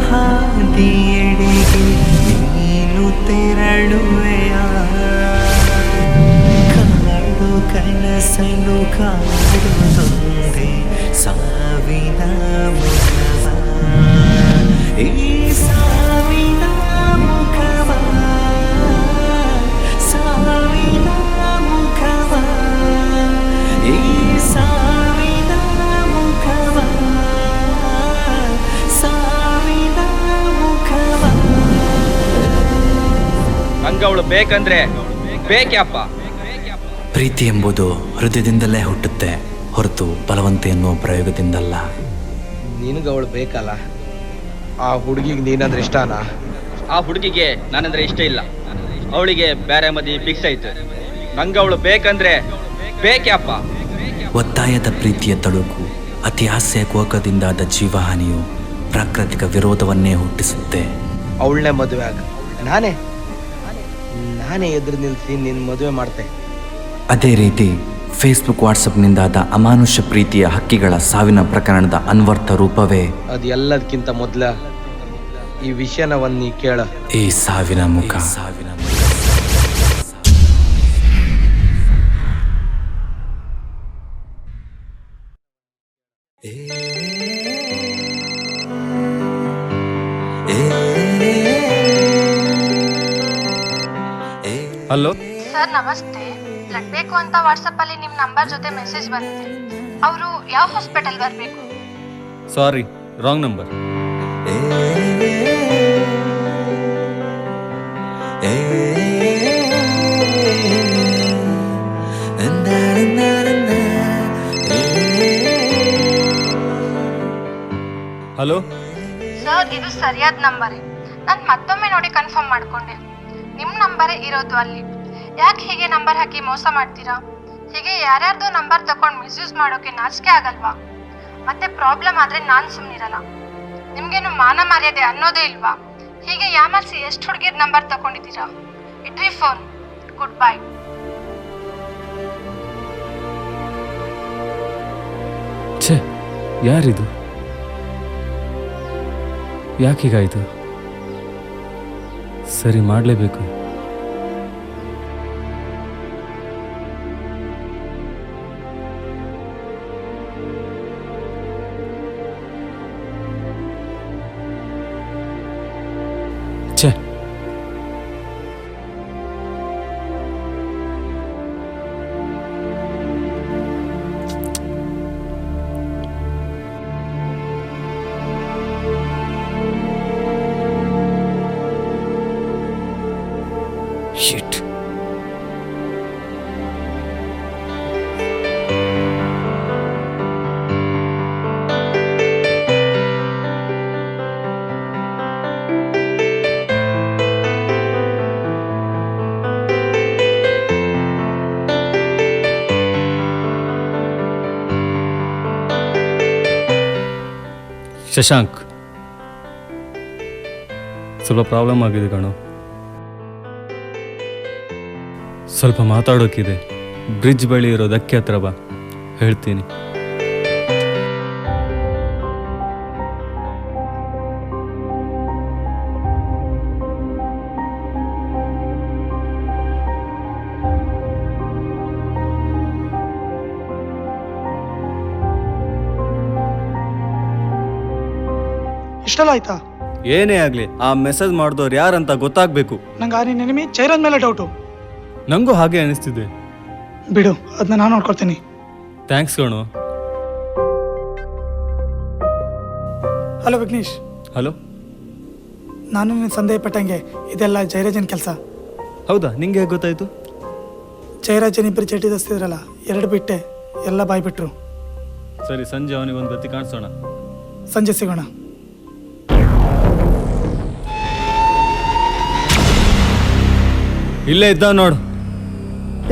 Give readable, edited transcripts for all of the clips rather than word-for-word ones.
ಹಾದಿಯೆಡೆಗೆ ನೀನು ತೆರಳುವೆಯ ಕಾಡು ಕನಸಲು ಕಾಡುತ್ತೊಂದೆ ಸಾವಿನ ಮುಖವ ಈ ಸಾವಿನ ಮುಖವ ಸಾವಿನ ಮುಖವ ಈ ಸಾವಿನ ಮುಖವ ನಂಗೆ ಅವಳು ಬೇಕಂದ್ರೆ ಬೇಕ್ಯಾಪ. ಪ್ರೀತಿ ಎಂಬುದು ಹೃದಯದಿಂದಲೇ ಹುಟ್ಟುತ್ತೆ ಹೊರತು ಬಲವಂತ ಎನ್ನುವ ಪ್ರಯೋಗದಿಂದಲ್ಲ. ನಿನಗೆ ಅವಳು ಬೇಕಲ್ಲ, ಆ ಹುಡುಗಿಗೆ ನೀನಂದ್ರೆ ಇಷ್ಟನಾ? ಆ ಹುಡುಗಿಗೆ ನಾನಂದ್ರೆ ಇಷ್ಟ ಇಲ್ಲ, ಅವಳಿಗೆ ಬೇರೆ ಮದುವೆ ಫಿಕ್ಸ್ ಆಯ್ತು. ನಂಗೆ ಅವಳು ಬೇಕಂದ್ರೆ ಬೇಕ್ಯಾಪ. ಒತ್ತಾಯದ ಪ್ರೀತಿಯ ತಳುಕು, ಅತಿ ಆಸೆಯ ಕೋಕದಿಂದಾದ ಜೀವಹಾನಿಯು ಪ್ರಾಕೃತಿಕ ವಿರೋಧವನ್ನೇ ಹುಟ್ಟಿಸುತ್ತೆ. ಅವಳನ್ನೇ ಮದುವೆ ಆಗ, ನಾನೇ ಎದುರು ನಿಲ್ಲಿಸಿ ನಿನ್ನ ಮದುವೆ ಮಾಡ್ತೆ. ಅದೇ ರೀತಿ ಫೇಸ್ಬುಕ್ ವಾಟ್ಸಪ್ನಿಂದಾದ ಅಮಾನುಷ್ಯ ಪ್ರೀತಿಯ ಹಕ್ಕಿಗಳ ಸಾವಿನ ಪ್ರಕರಣದ ಅನ್ವರ್ಥ ರೂಪವೇ ಅದು ಎಲ್ಲದಕ್ಕಿಂತ ಮೊದಲ ಈ ವಿಷಯನ ಒಂದು ನೀ ಕೇಳ. ಈ ಸಾವಿನ ಮುಖ. ಹಲೋ ಸರ್, ನಮಸ್ತೆ. ಬ್ಲಡ್ ಬೇಕು ಅಂತ ವಾಟ್ಸಪ್ ಅಲ್ಲಿ ನಿಮ್ ನಂಬರ್ ಜೊತೆ ಮೆಸೇಜ್ ಬಂದಿದೆ. ಅವರು ಯಾವ ಹಾಸ್ಪಿಟಲ್ ಬರಬೇಕು? ಸಾರಿ, ರಾಂಗ್ ನಂಬರ್. ಹಲೋ ಸರ್, ಇದು ಸರಿಯಾದ ನಂಬರೇ. ನಾನು ಮತ್ತೊಮ್ಮೆ ನೋಡಿ ಕನ್ಫರ್ಮ್ ಮಾಡ್ಕೊಂಡೆ. ನಿಮ್ ನಂಬರೇ ಇರೋದು ಅಲ್ಲಿ. ಯಾಕೆ ಹೀಗೆ ನಂಬರ್ ಹಾಕಿ ಮೋಸ ಮಾಡ್ತೀರಾ? ಹೀಗೆ ಯಾರ್ಯಾರ್ದು ನಂಬರ್ ತಗೊಂಡು ಮಿಸ್ಯೂಸ್ ಮಾಡೋಕೆ ನಾಚಿಕೆ ಆಗಲ್ವಾ? ಮತ್ತೆ ಪ್ರಾಬ್ಲಮ್ ಆದ್ರೆ ನಾನು ಸುಮ್ಮನಿರಲ್ಲ. ನಿಮ್ಗೇನು ಮಾನ ಮರ್ಯಾದೆ ಅನ್ನೋದೇ ಇಲ್ವಾ? ಹೀಗೆ ಯಾಮರ್ಸಿ ಎಷ್ಟು ಹುಡುಗಿರ ನಂಬರ್ ತಗೊಂಡಿದ್ದೀರಾ? ಇಟ್ರಿ ಫೋನ್. Good bye. ಛೇ, ಯಾರಿದು? ಯಾಕೀಗಾಯಿತು? ಸರಿ, ಮಾಡಲೇಬೇಕು. ಛೇ, ಶಿಟ್. ಶಶಾಂಕ್, ಸ್ವಲ್ಪ ಪ್ರಾಬ್ಲಮ್ ಆಗಿದೆ ಕಣೋ. ಸ್ವಲ್ಪ ಮಾತಾಡೋಕ್ಕಿದೆ. ಬ್ರಿಡ್ಜ್ ಬಳಿ ಇರೋ ಧಕ್ಕೆ ಹತ್ರ ಬಾ, ಹೇಳ್ತೀನಿ. ಇಷ್ಟೆಲ್ಲ ಆಯ್ತಾ? ಏನೇ ಆಗ್ಲಿ, ಆ ಮೆಸೇಜ್ ಮಾಡಿದವ್ರು ಯಾರಂತ ಗೊತ್ತಾಗ್ಬೇಕು. ನಂಗೆ ಆ ನಿನ್ನ ಎನಿಮಿ ಚೈರನ್ ಮೇಲೆ ಡೌಟು. ನಂಗೂ ಹಾಗೆ ಅನಿಸ್ತಿದೆ. ಬಿಡು, ಅದನ್ನ ನಾನು ನೋಡ್ಕೊಳ್ತೀನಿ. ಥ್ಯಾಂಕ್ಸ್ ಕಣೋ. ಹಲೋ ವಿಘ್ನೇಶ್. ಹಲೋ. ನಾನು ನಿನ್ನ ಸಂದೇಹ ಪಟ್ಟಂಗೆ ಇದೆಲ್ಲ ಜಯರಾಜನ್ ಕೆಲಸ. ಹೌದಾ, ನಿಂಗೆ ಹೇಗೆ ಗೊತ್ತಾಯ್ತು? ಜಯರಾಜನ್ ಇಬ್ಬರು ಚಟಿ ದಸ್ತಿದ್ರಲ್ಲ, 2 ಬಿಟ್ಟೆ, ಎಲ್ಲ ಬಾಯ್ಬಿಟ್ರು. ಸರಿ, ಸಂಜೆ ಅವನಿಗೊಂದು ಗತಿ ಕಾಣಿಸೋಣ. ಸಂಜೆ ಸಿಗೋಣ. ಇಲ್ಲೇ ಇದ್ದ ನೋಡು.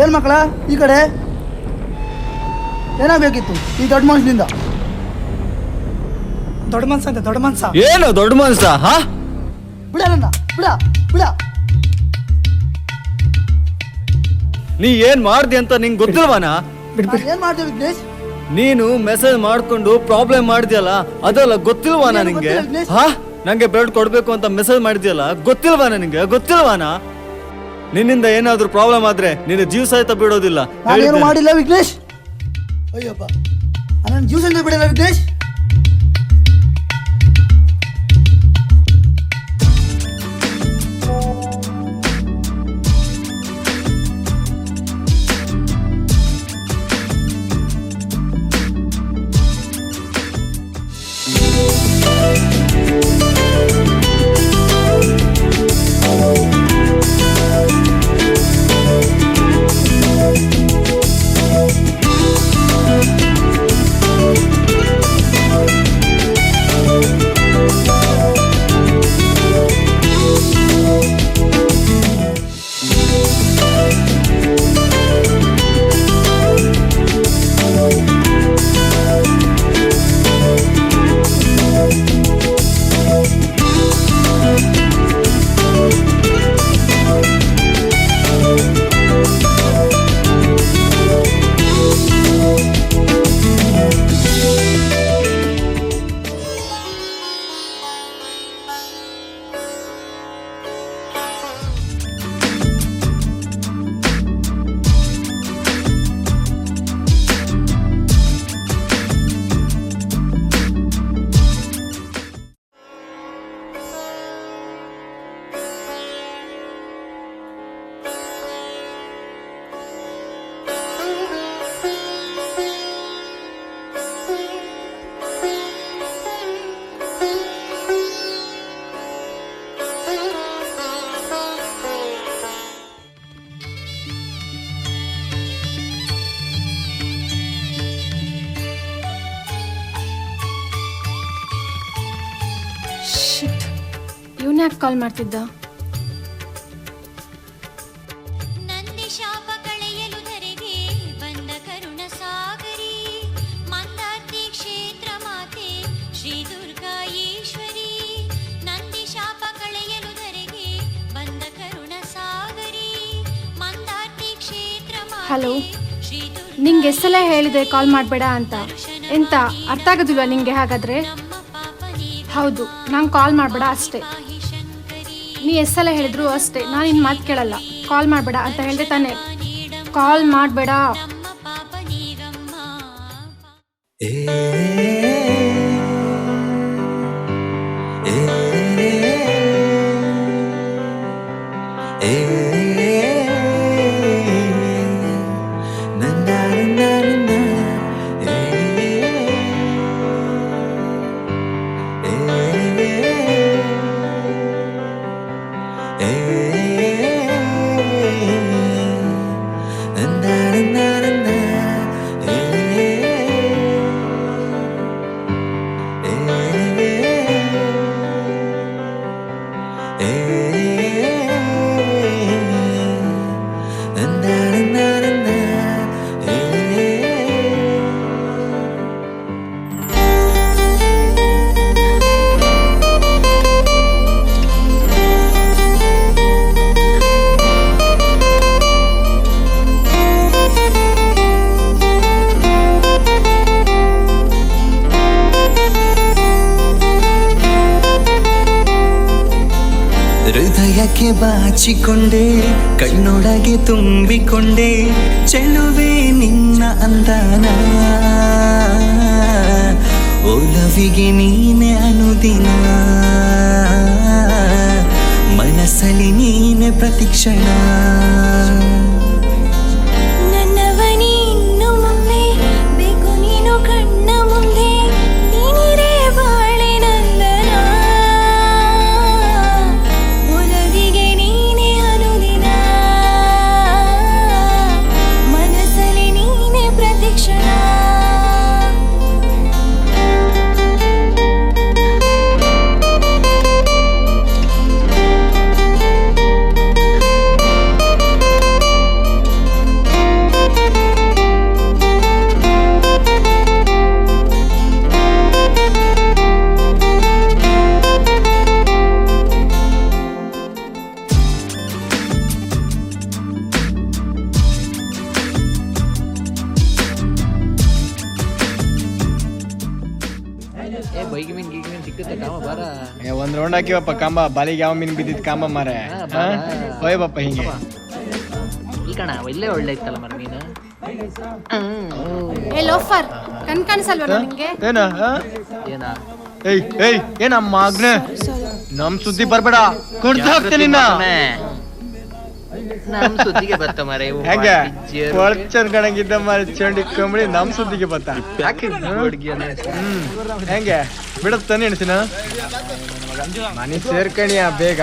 ಏನ್ ಮಕ್ಕಳ ಈ ಕಡೆ ಏನಾಗಬೇಕಿತ್ತು ಈ ದೊಡ್ಡ ಮನುಷ್ಯನಿಂದ? ದೊಡ್ಡ ಮನ್ಸ ಅಂತ, ದೊಡ್ಡ ಮನ್ಸ. ಏನು ದೊಡ್ಡ ಮನ್ಸ? ಹಾ, ಬಿಡ ನನ್ನ, ಬಿಡ ಬಿಡ. ನೀ ಏನ್ ಮಾಡ್ದಿ ಅಂತ ನಿಂಗೆ ಗೊತ್ತಿಲ್ವಾನ? ಬಿಡ್ಬಿಡಿ. ಏನ್ ಮಾಡ್ತೇವೆ ವಿಘ್ನೇಶ್? ನೀನು ಮೆಸೇಜ್ ಮಾಡ್ಕೊಂಡು ಪ್ರಾಬ್ಲಮ್ ಮಾಡಿದ್ಯಲ್ಲ, ಅದೆಲ್ಲ ಗೊತ್ತಿಲ್ವಾನ ನಿಂಗೆ? ಗೊತ್ತಿಲ್ಲ ವಿಘ್ನೇಶ್. ಹಾ, ನಂಗೆ ಬ್ಲಡ್ ಕೊಡ್ಬೇಕು ಅಂತ ಮೆಸೇಜ್ ಮಾಡಿದ್ಯಲ್ಲ, ಗೊತ್ತಿಲ್ವಾನ ನಿಂಗೆ? ಗೊತ್ತಿಲ್ವಾನ? ನಿನ್ನಿಂದ ಏನಾದ್ರೂ ಪ್ರಾಬ್ಲಮ್ ಆದ್ರೆ ನಿನ್ನ ಜೀವ ಸಹಿತ ಬಿಡೋದಿಲ್ಲ. ನಾನೇನು ಹೇಳಿದ್ದೇನೆ. ಮಾಡಿಲ್ಲ ವಿಘ್ನೇಶ್. ಅಯ್ಯಪ್ಪ, ನನ್ನ ಜೀವ ಸಹಿತ ಬಿಡಲ್ಲ ವಿಘ್ನೇಶ್. ಇವನ್ ಯಾಕೆ ಕಾಲ್ ಮಾಡ್ತಿದ್ದ? ನಂದಿ ಶಾಪ ಕಳೆಯಲು ಧರೆಗೆ ಬಂದ ಕರುಣ ಸಾಗರಿ, ಮಂದಾರ್ತಿ ಕ್ಷೇತ್ರ ಮಾತೆ ಶ್ರೀ ದುರ್ಗಾ ಈಶ್ವರಿ. ನಂದಿ ಶಾಪ ಕಳೆಯಲು ಧರೆಗೆ ಬಂದ ಕರುಣ ಸಾಗರಿ, ಮಂದಾರ್ತಿ ಕ್ಷೇತ್ರ ಹಲೋ, ಮಾತೆ ಶ್ರೀ ದುರ್ಗಾ. ನಿಂಗೆ ಎಷ್ಟೆಲ್ಲ ಹೇಳಿದೆ ಕಾಲ್ ಮಾಡಬೇಡ ಅಂತ. ಎಂತ ಅರ್ಥ ಆಗೋದಿಲ್ವಾ ನಿಂಗೆ? ಹಾಗಾದ್ರೆ ಹೌದು, ನಂಗೆ ಕಾಲ್ ಮಾಡಬೇಡ ಅಷ್ಟೇ. ನೀ ಎಷ್ಟೆಲ್ಲ ಹೇಳಿದ್ರು ಅಷ್ಟೇ, ನಾನು ಇನ್ನು ಮಾತು ಕೇಳಲ್ಲ. ಕಾಲ್ ಮಾಡಬೇಡ ಅಂತ ಹೇಳಿದೆ ತಾನೆ, ಕಾಲ್ ಮಾಡಬೇಡ. ಏ ಏ ಏ ನನ್ನ ನನ್ನ ನನ್ನ ಏ ಏ ನನ್ನ ನನ್ನ ನನ್ನ ಹೃದಯಕ್ಕೆ ಬಾಚಿಕೊಂಡೆ, ಕಣ್ಣೊಳಗೆ ತುಂಬಿಕೊಂಡೆ, ಚೆಲುವೆ ನಿನ್ನ ಅಂದಾನ. ಒಲವಿಗೆ ನೀನೆ ಅನುದಿನ, ಮನಸ್ಸಲ್ಲಿ ನೀನೆ ಪ್ರತಿಕ್ಷಣ. ನನ್ನವನಿ ಇನ್ನು ಮುಂದೆ ಬೇಕು ನೀನು ಕಣ್ಣ ಮುಂದೆ, ನೀನಿರೇ ಬಾಳೆ ನಂದನ. ಒಲವಿಗೆ ನೀನೆ ಅನುದಿನ, ಒಂದ್ ರೌಂಡ್ ಹಾಕಿವಪ್ಪ ಕಾಂಬ ಬಾಲಿಗೆ ಯಾವ ಮೀನ್ ಬಿದ್ದಿದ್ ಕಾಂಬ ಮಾರೆ ಹೋಯ್ ಬಪ್ಪ ಹಿಂಗೆ ಇಲ್ಲೇ ಒಳ್ಳೆ ಇತ್ತಲ್ಲ ಮರ ನೀನು ಏ ಲೋಫರ್ ಕಣ್ ಕಾಣಿಸಲ್ವ ನಿಂಗೆ? ಏನ ಏನಾ ಏಯ್ ಏಯ್ ಏನಮ್ಮ ಮಗ್ನೆ ನಮ್ ಸುದ್ದಿ ಬರ್ಬೇಡ ಕುಡ್ದು ಹೋಗ್ತೀನಿ ನಿನ್ನ ನಮ್ ಸುದ್ದಿಗೆ ಬರ್ತ ಮರೆ ಹೆಂಗೆ ಕೊಳ್ಚನ್ ಕಣಗಿದ್ದ ಮಾರಿ ಚಂಡಿ ಕಂಬಳಿ ನಮ್ ಸುದ್ದಿಗೆ ಬತ್ತ ಹೆಂಗೆ ಬಿಡುತ್ತಾನೆ ಎಣ್ಸಿನ ಮನೆ ಸೇರ್ಕಣಿಯ ಬೇಗ.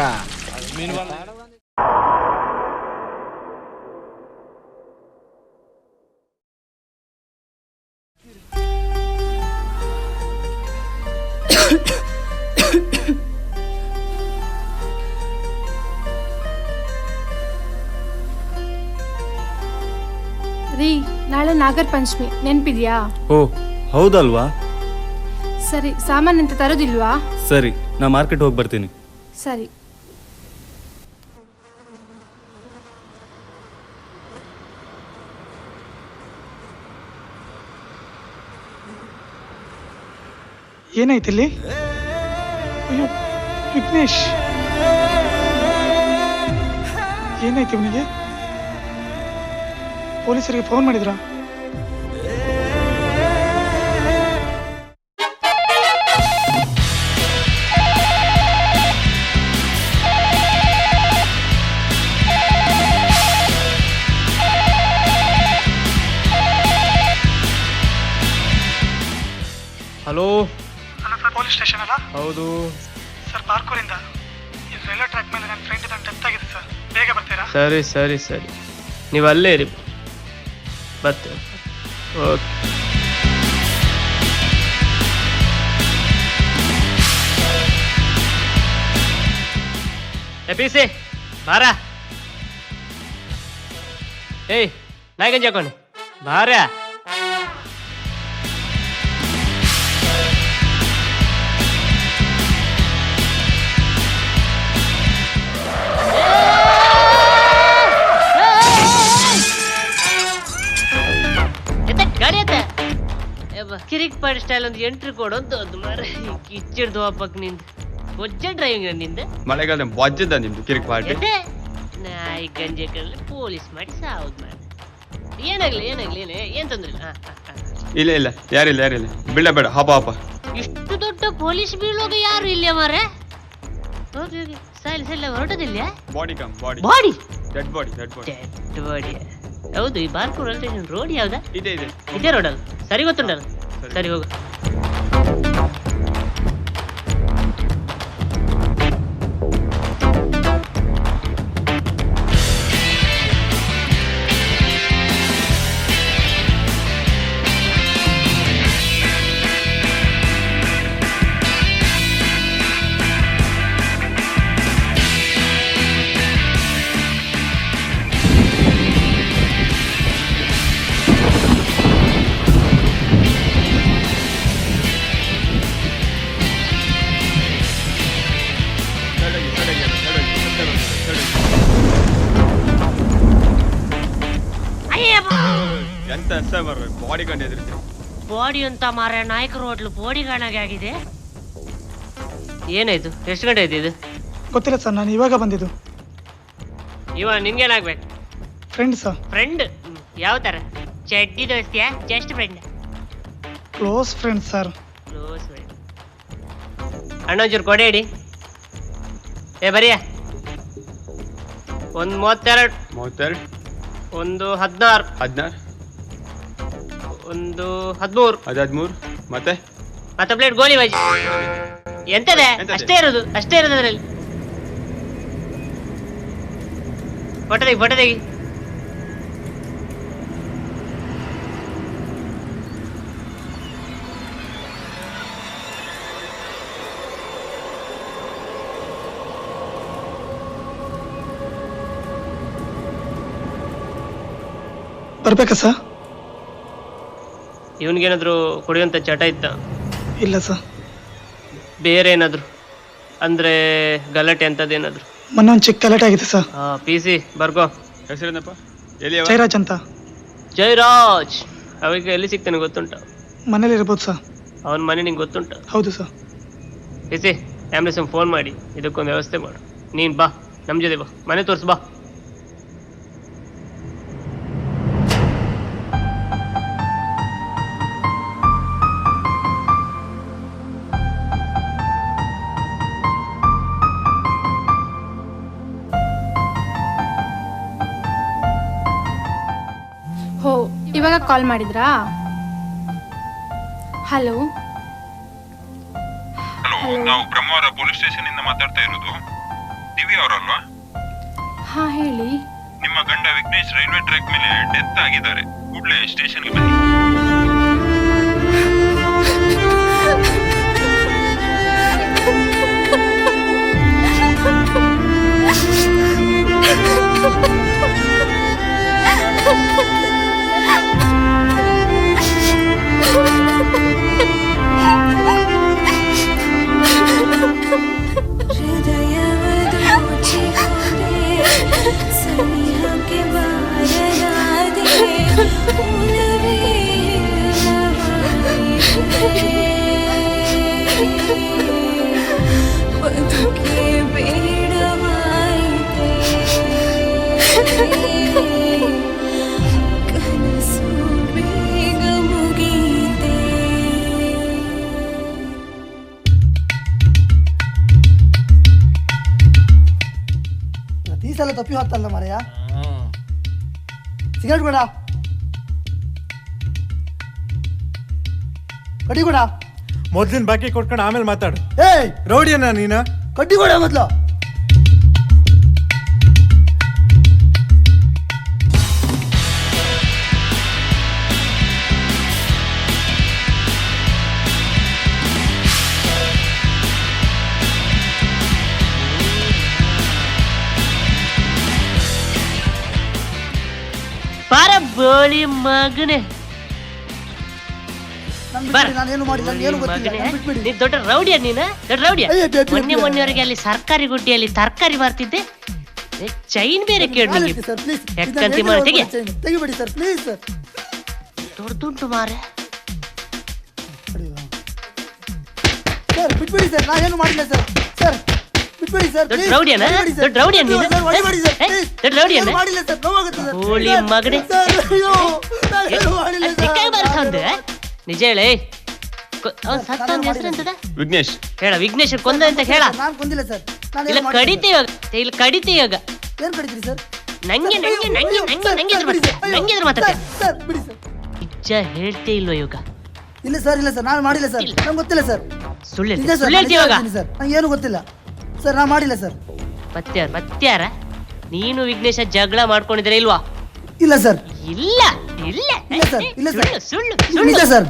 ರೀ ನಾಳೆ ನಾಗರ ಪಂಚಮಿ ನೆನ್ಪಿದ್ಯಾ? ಓ ಹೌದಲ್ವಾ? ಸರಿ ಸಾಮಾನ್ ಅಂತ ತರೋದಿಲ್ವಾ? ಸರಿ ನಾ ಮಾರ್ಕೆಟ್ ಹೋಗಿ ಬರ್ತೀನಿ. ಸರಿ. ಏನಾಯ್ತು ಇಲ್ಲಿ? ಅಯ್ಯೋ ವಿಘ್ನೇಶ್, ಏನಾಯ್ತು ಇವನಿಗೆ? ಪೊಲೀಸರಿಗೆ ಫೋನ್ ಮಾಡಿದ್ರಾ? ಹಲೋ ಸರ್ ಪೊಲೀಸ್ ಸ್ಟೇಷನ್ ಅಲ್ಲ? ಹೌದು ಸರ್ ಬಾರ್ಕೂರಿಂದ ಇಲ್ಲಿ ರೈಲ್ವೆ ಟ್ರ್ಯಾಕ್ ಮೇಲೆ ನನ್ನ ಫ್ರೆಂಡ್ ಡೆತ್ ಆಗಿದೆ ಸರ್, ಬೇಗ ಬರ್ತೀರಾ? ಸರಿ ಸರಿ ಸರಿ, ನೀವು ಅಲ್ಲೇ ಇರಿ, ಬರ್ತೇವೆ. ಓಕೆ. ಎಪಿಸಿ ಬಾರ. ಏಯ್ ನಾಯಿಗಂಜಿ ಹಾಕೊಂಡೆ ಬಾರ. ಗಾಡಿ ಆತ ಕಿರಿಕ್ ಪಾಡಿ ಸ್ಟೈಲ್ ಒಂದು ಎಂಟ್ರಿ ಕೊಡು ಅಂತ ಒಂದು ಮಾರ ಕಿಚ್ಚಿಡ್ದು ಹಬ್ಬಕ್ಕೆ ನಿಂದು ಬೊಜ್ಜ ಡ್ರೈವಿಂಗ್ ನಿಂದ ಮಳೆಗಾಲ ಬೊಜ್ಜದ ನಿಮ್ದು ಕಿರಿಕ್ ಪಾರ್ಟಿ. ನಾಯಿ ಗಂಜೆ ಕಲ್ಲಿ ಪೊಲೀಸ್ ಮಾಡಿ ಸಾವ್ದು ಮಾಡಿ ಏನಾಗ್ಲಿ ಏನಾಗ್ಲಿ ಏನ್ ತೊಂದ್ರೆ ಇಲ್ಲ. ಇಲ್ಲ ಇಲ್ಲ ಯಾರಿಲ್ಲ ಬಿಡ ಬೇಡ ಹಬ್ಬ ಹಬ್ಬ. ಇಷ್ಟು ದೊಡ್ಡ ಪೊಲೀಸ್ ಬೀಳೋದು ಯಾರು ಇಲ್ಲ ಮಾರೆ. ಹೋಗಿ ಹೋಗಿ ಸೈಲ್ ಸೈಲ್ ಹೊರಟದಿಲ್ಲ. Body come body body dead body dead body dead body. ಹೌದು ಈ ಬಾರ್ಕೂರ್ ರೈಲ್ವೆ ಸ್ಟೇಷನ್ ರೋಡ್ ಯಾವ್ದಾ? ಇದೇ ರೋಡಲ್ಲ. ಸರಿ ಗೊತ್ತುಂಟಲ್ಲ. ಸರಿ ಹೋಗು. ಎಂತ ಬಾಡಿ ಕಂಡು ಎದುರ್ತೀವಿ. ಬಾಡಿ ಅಂತ ಮಾರ ನಾಯಕರು ಹೋಟ್ಲು ಬಾಡಿ ಕಾಣಾಗೆ ಆಗಿದೆ. ಏನಾಯ್ತು? ಎಷ್ಟು ಗಂಟೆ ಆಯ್ತು ಇದು? ಗೊತ್ತಿಲ್ಲ ಸರ್, ನಾನು ಇವಾಗ ಬಂದಿದ್ದು. ಇವ ನಿನ್ಗೇನಾಗ್ಬೇಕು? Friend sir. ಫ್ರೆಂಡ್ ಯಾವ ತರ? ಚಡ್ಡಿ ದೋಸ್ತಿಯಾ just friend? Close friend sir. Close friend. ಅಣ್ಣ ಒಂಚೂರು ಕೊಡೆ ಇಡಿ. ಏ ಬರಿಯ ಒಂದು 32 ಒಂದು 16 ಒಂದು 13 ಮತ್ತೆ ಪ್ಲೇಟ್ ಗೋಲಿ ಬಾಜಿ. ಎಂತದೆ? ಅಷ್ಟೇ ಇರೋದು ಅದರಲ್ಲಿ. ಫೋಟೋ ತೆಗಿ. ಬರ್ಬೇಕಾ ಸರ್? ಇವನ್ಗೇನಾದ್ರು ಕುಡಿಯುವಂತ ಚಟ ಇತ್ತ? ಇಲ್ಲ ಸರ್. ಬೇರೆ ಏನಾದ್ರು ಅಂದ್ರೆ ಗಲಾಟೆ ಅಂತದೇನಾದ್ರು? ಮೊನ್ನೆ ಒಂದು ಚಿಕ್ಕ ಗಲಾಟೆ ಆಗಿದೆ ಸರ್. PC ಬರ್ಗೋ. ಹೆಸರೇನಪ್ಪ? ಜಯರಾಜ್ ಅಂತ. ಜಯರಾಜ್ ಅವಾಗ ಎಲ್ಲಿ ಸಿಗ್ತಾನೆ ಗೊತ್ತುಂಟ? ಮನೇಲಿ ಇರ್ಬೋದು ಸರ್. ಅವನ ಮನೆ ನಿಂಗೆ ಗೊತ್ತುಂಟ? ಹೌದು ಸರ್. ಎಸಿ ಆ್ಯಂಬುಲೆನ್ಸ್ ಫೋನ್ ಮಾಡಿ ಇದಕ್ಕೊಂದು ವ್ಯವಸ್ಥೆ ಮಾಡು. ನೀನು ಬಾ, ನಮ್ಮ ಜೊತೆ ಬಾ, ಮನೆ ತೋರಿಸು ಬಾ. ಹೋ, ಇವಾಗ ಕಾಲ್ ಮಾಡಿದ್ರಾ? ಹಲೋ ಹಲೋ, ನಾವು ಬ್ರಹ್ಮವರ ಪೊಲೀಸ್ ಸ್ಟೇಷನ್ ಇಂದ ಮಾತಾಡ್ತಾ ಇರೋದು. ದಿವ್ಯ ಅವರಲ್ವಾ? ಹಾ ಹೇಳಿ. ನಿಮ್ಮ ಗಂಡ ವಿಘ್ನೇಶ್ ರೈಲ್ವೆ ಟ್ರ್ಯಾಕ್ ಮೇಲೆ ಡೆತ್ ಆಗಿದ್ದಾರೆ. ಕೂಡಲೇ ಸ್ಟೇಷನ್ಗೆ ಬನ್ನಿ. ಈ ಸಲ ತಪ್ಪಿ ಹೋಗ್ತಲ್ಲ ಮಾರಯ್ಯ. ಸಿಗರೇಟ್ ಕೊಡ, ಕಡ್ಡಿ ಕೊಡ. ಮೊದ್ಲಿನ ಬಾಕಿ ಕೊಟ್ಕೊಂಡು ಆಮೇಲೆ ಮಾತಾಡು. ಏಯ್ ರೌಡಿಯನ್ನ ನೀನ? ಕಡ್ಡಿ ಕೊಡ ಮೊದ್ಲು. ಬಾರ ಬೋಳಿ ಮಗನೇ, ನಾನೇನು ಮಾಡಿಲ್ಲ, ಏನು ಗೊತ್ತಿಲ್ಲ, ನಾನು ಬಿಟ್ಬಿಡಿ. ನೀನ್ ದೊಡ್ಡ ರೌಡಿಯ? ನೀನ ದೊಡ್ಡ ರೌಡಿಯ? ಅಯ್ಯೋ, ಬೇಡ, ಬೇಡ. ಮೊನ್ನೆವರೆಗೆ ಅಲ್ಲಿ ಸರ್ಕಾರಿ ಗುಡ್ಡಿಯಲ್ಲಿ ತರಕಾರಿ ಮಾರ್ತಿದ್ದೆ. ಚೈನ್ ಬೇರೆ ಕೇಳು ನಿಂಗೆ. ಸರ್ ಪ್ಲೀಸ್, ಯಾಕಂತ ಮಾಡ ತೆಗೆ, ತೆಗಿಬೇಡಿ ಸರ್ ಪ್ಲೀಸ್ ಸರ್. ದೊಡ್ಡದುಂಟು ಮಾರೆ. ಸರ್ ಬಿಟ್ಬಿಡಿ ಸರ್, ನಾನೇನು ಮಾಡಿಲ್ಲ ಸರ್. ಸರ್ ಬಿಟ್ಬಿಡಿ ಸರ್, ದೊಡ್ಡ please. ರೌಡಿಯನ? ಹೊಡಿಬೇಡಿ ಸರ್. ದೊಡ್ಡ ರೌಡಿಯನ್ ನೀನು? ಸರ್, ಹೊಡಿಬೇಡಿ ಸರ್, ಏ, please. ದೊಡ್ಡ ರೌಡಿಯನ? ಏನು ಮಾಡಿಲ್ಲ ಸರ್, ನೋವಾಗುತ್ತೆ ಸರ್. ಹೋಳಿ ಸರ್, ಮಗನೇ. ಸರ್, ಅಯ್ಯೋ, ನಾನೇನು ಮಾಡಿಲ್ಲ ಸರ್. ಸಿಕ್ಕಾಗಿ ಬರ್ತಂದೆ. ನಿಜ ಹೇಳಿ, ಅವ್ನು ಸತ್ತ ಅವ್ನ ಹೆಸರು ಎಂತದ? ವಿಘ್ನೇಶ್. ಹೇಳ, ವಿಘ್ನೇಶ್ ಕೊಂದ ಅಂತ ಹೇಳ. ನಾನು ಕೊಂದಿಲ್ಲ ಸರ್. ಇಲ್ಲ ಕಡಿತೆ ಇವಾಗ, ಇಲ್ಲ ಕಡಿತೆ ಇವಾಗ. ಏನು ಕಡಿತೀರಿ ಸರ್? ನಂಗೆ ನಂಗೆ ನಂಗೆ ನಂಗೆ ನಂಗೆ ಎದುರು ಮಾತಾಡ್ತೀಯ? ನಂಗೆ ಎದುರು ಮಾತಾಡ್ತೀಯ? ಸರ್ ಬಿಡಿ ಸರ್. ನಿಜ ಹೇಳ್ತೇ ಇಲ್ವ ಇವಾಗ? ಇಲ್ಲ ಸರ್, ಇಲ್ಲ ಸರ್, ನಾನು ಮಾಡಿಲ್ಲ ಸರ್. ನಂಗೆ ಗೊತ್ತಿಲ್ಲ ಸರ್. ಸುಳ್ಳು ನಿಜ ಹೇಳ್ತೀಯ? ಸರ್, ಸುಳ್ಳು ಹೇಳ್ತೀಯ ಇವಾಗ? ಸರ್ ನಂಗೆ ಏನು ಗೊತ್ತಿಲ್ಲ ಸರ್, ನಾನು ಮಾಡಿಲ್ಲ ಸರ್. ಮತ್ಯಾರ ನೀನು ವಿಘ್ನೇಶ ಜಗಳ ಮಾಡ್ಕೊಂಡಿದ್ರೆ ಇಲ್ವಾ? ಇಲ್ಲ ಸರ್. ಇಲ್ಲ ಇಲ್ಲ ಇಲ್ಲ ಸರ್, ಇಲ್ಲ ಸರ್. ಸುಳ್ಳು ನಿಜ ಸುಳ್ಳು. ಸರ್,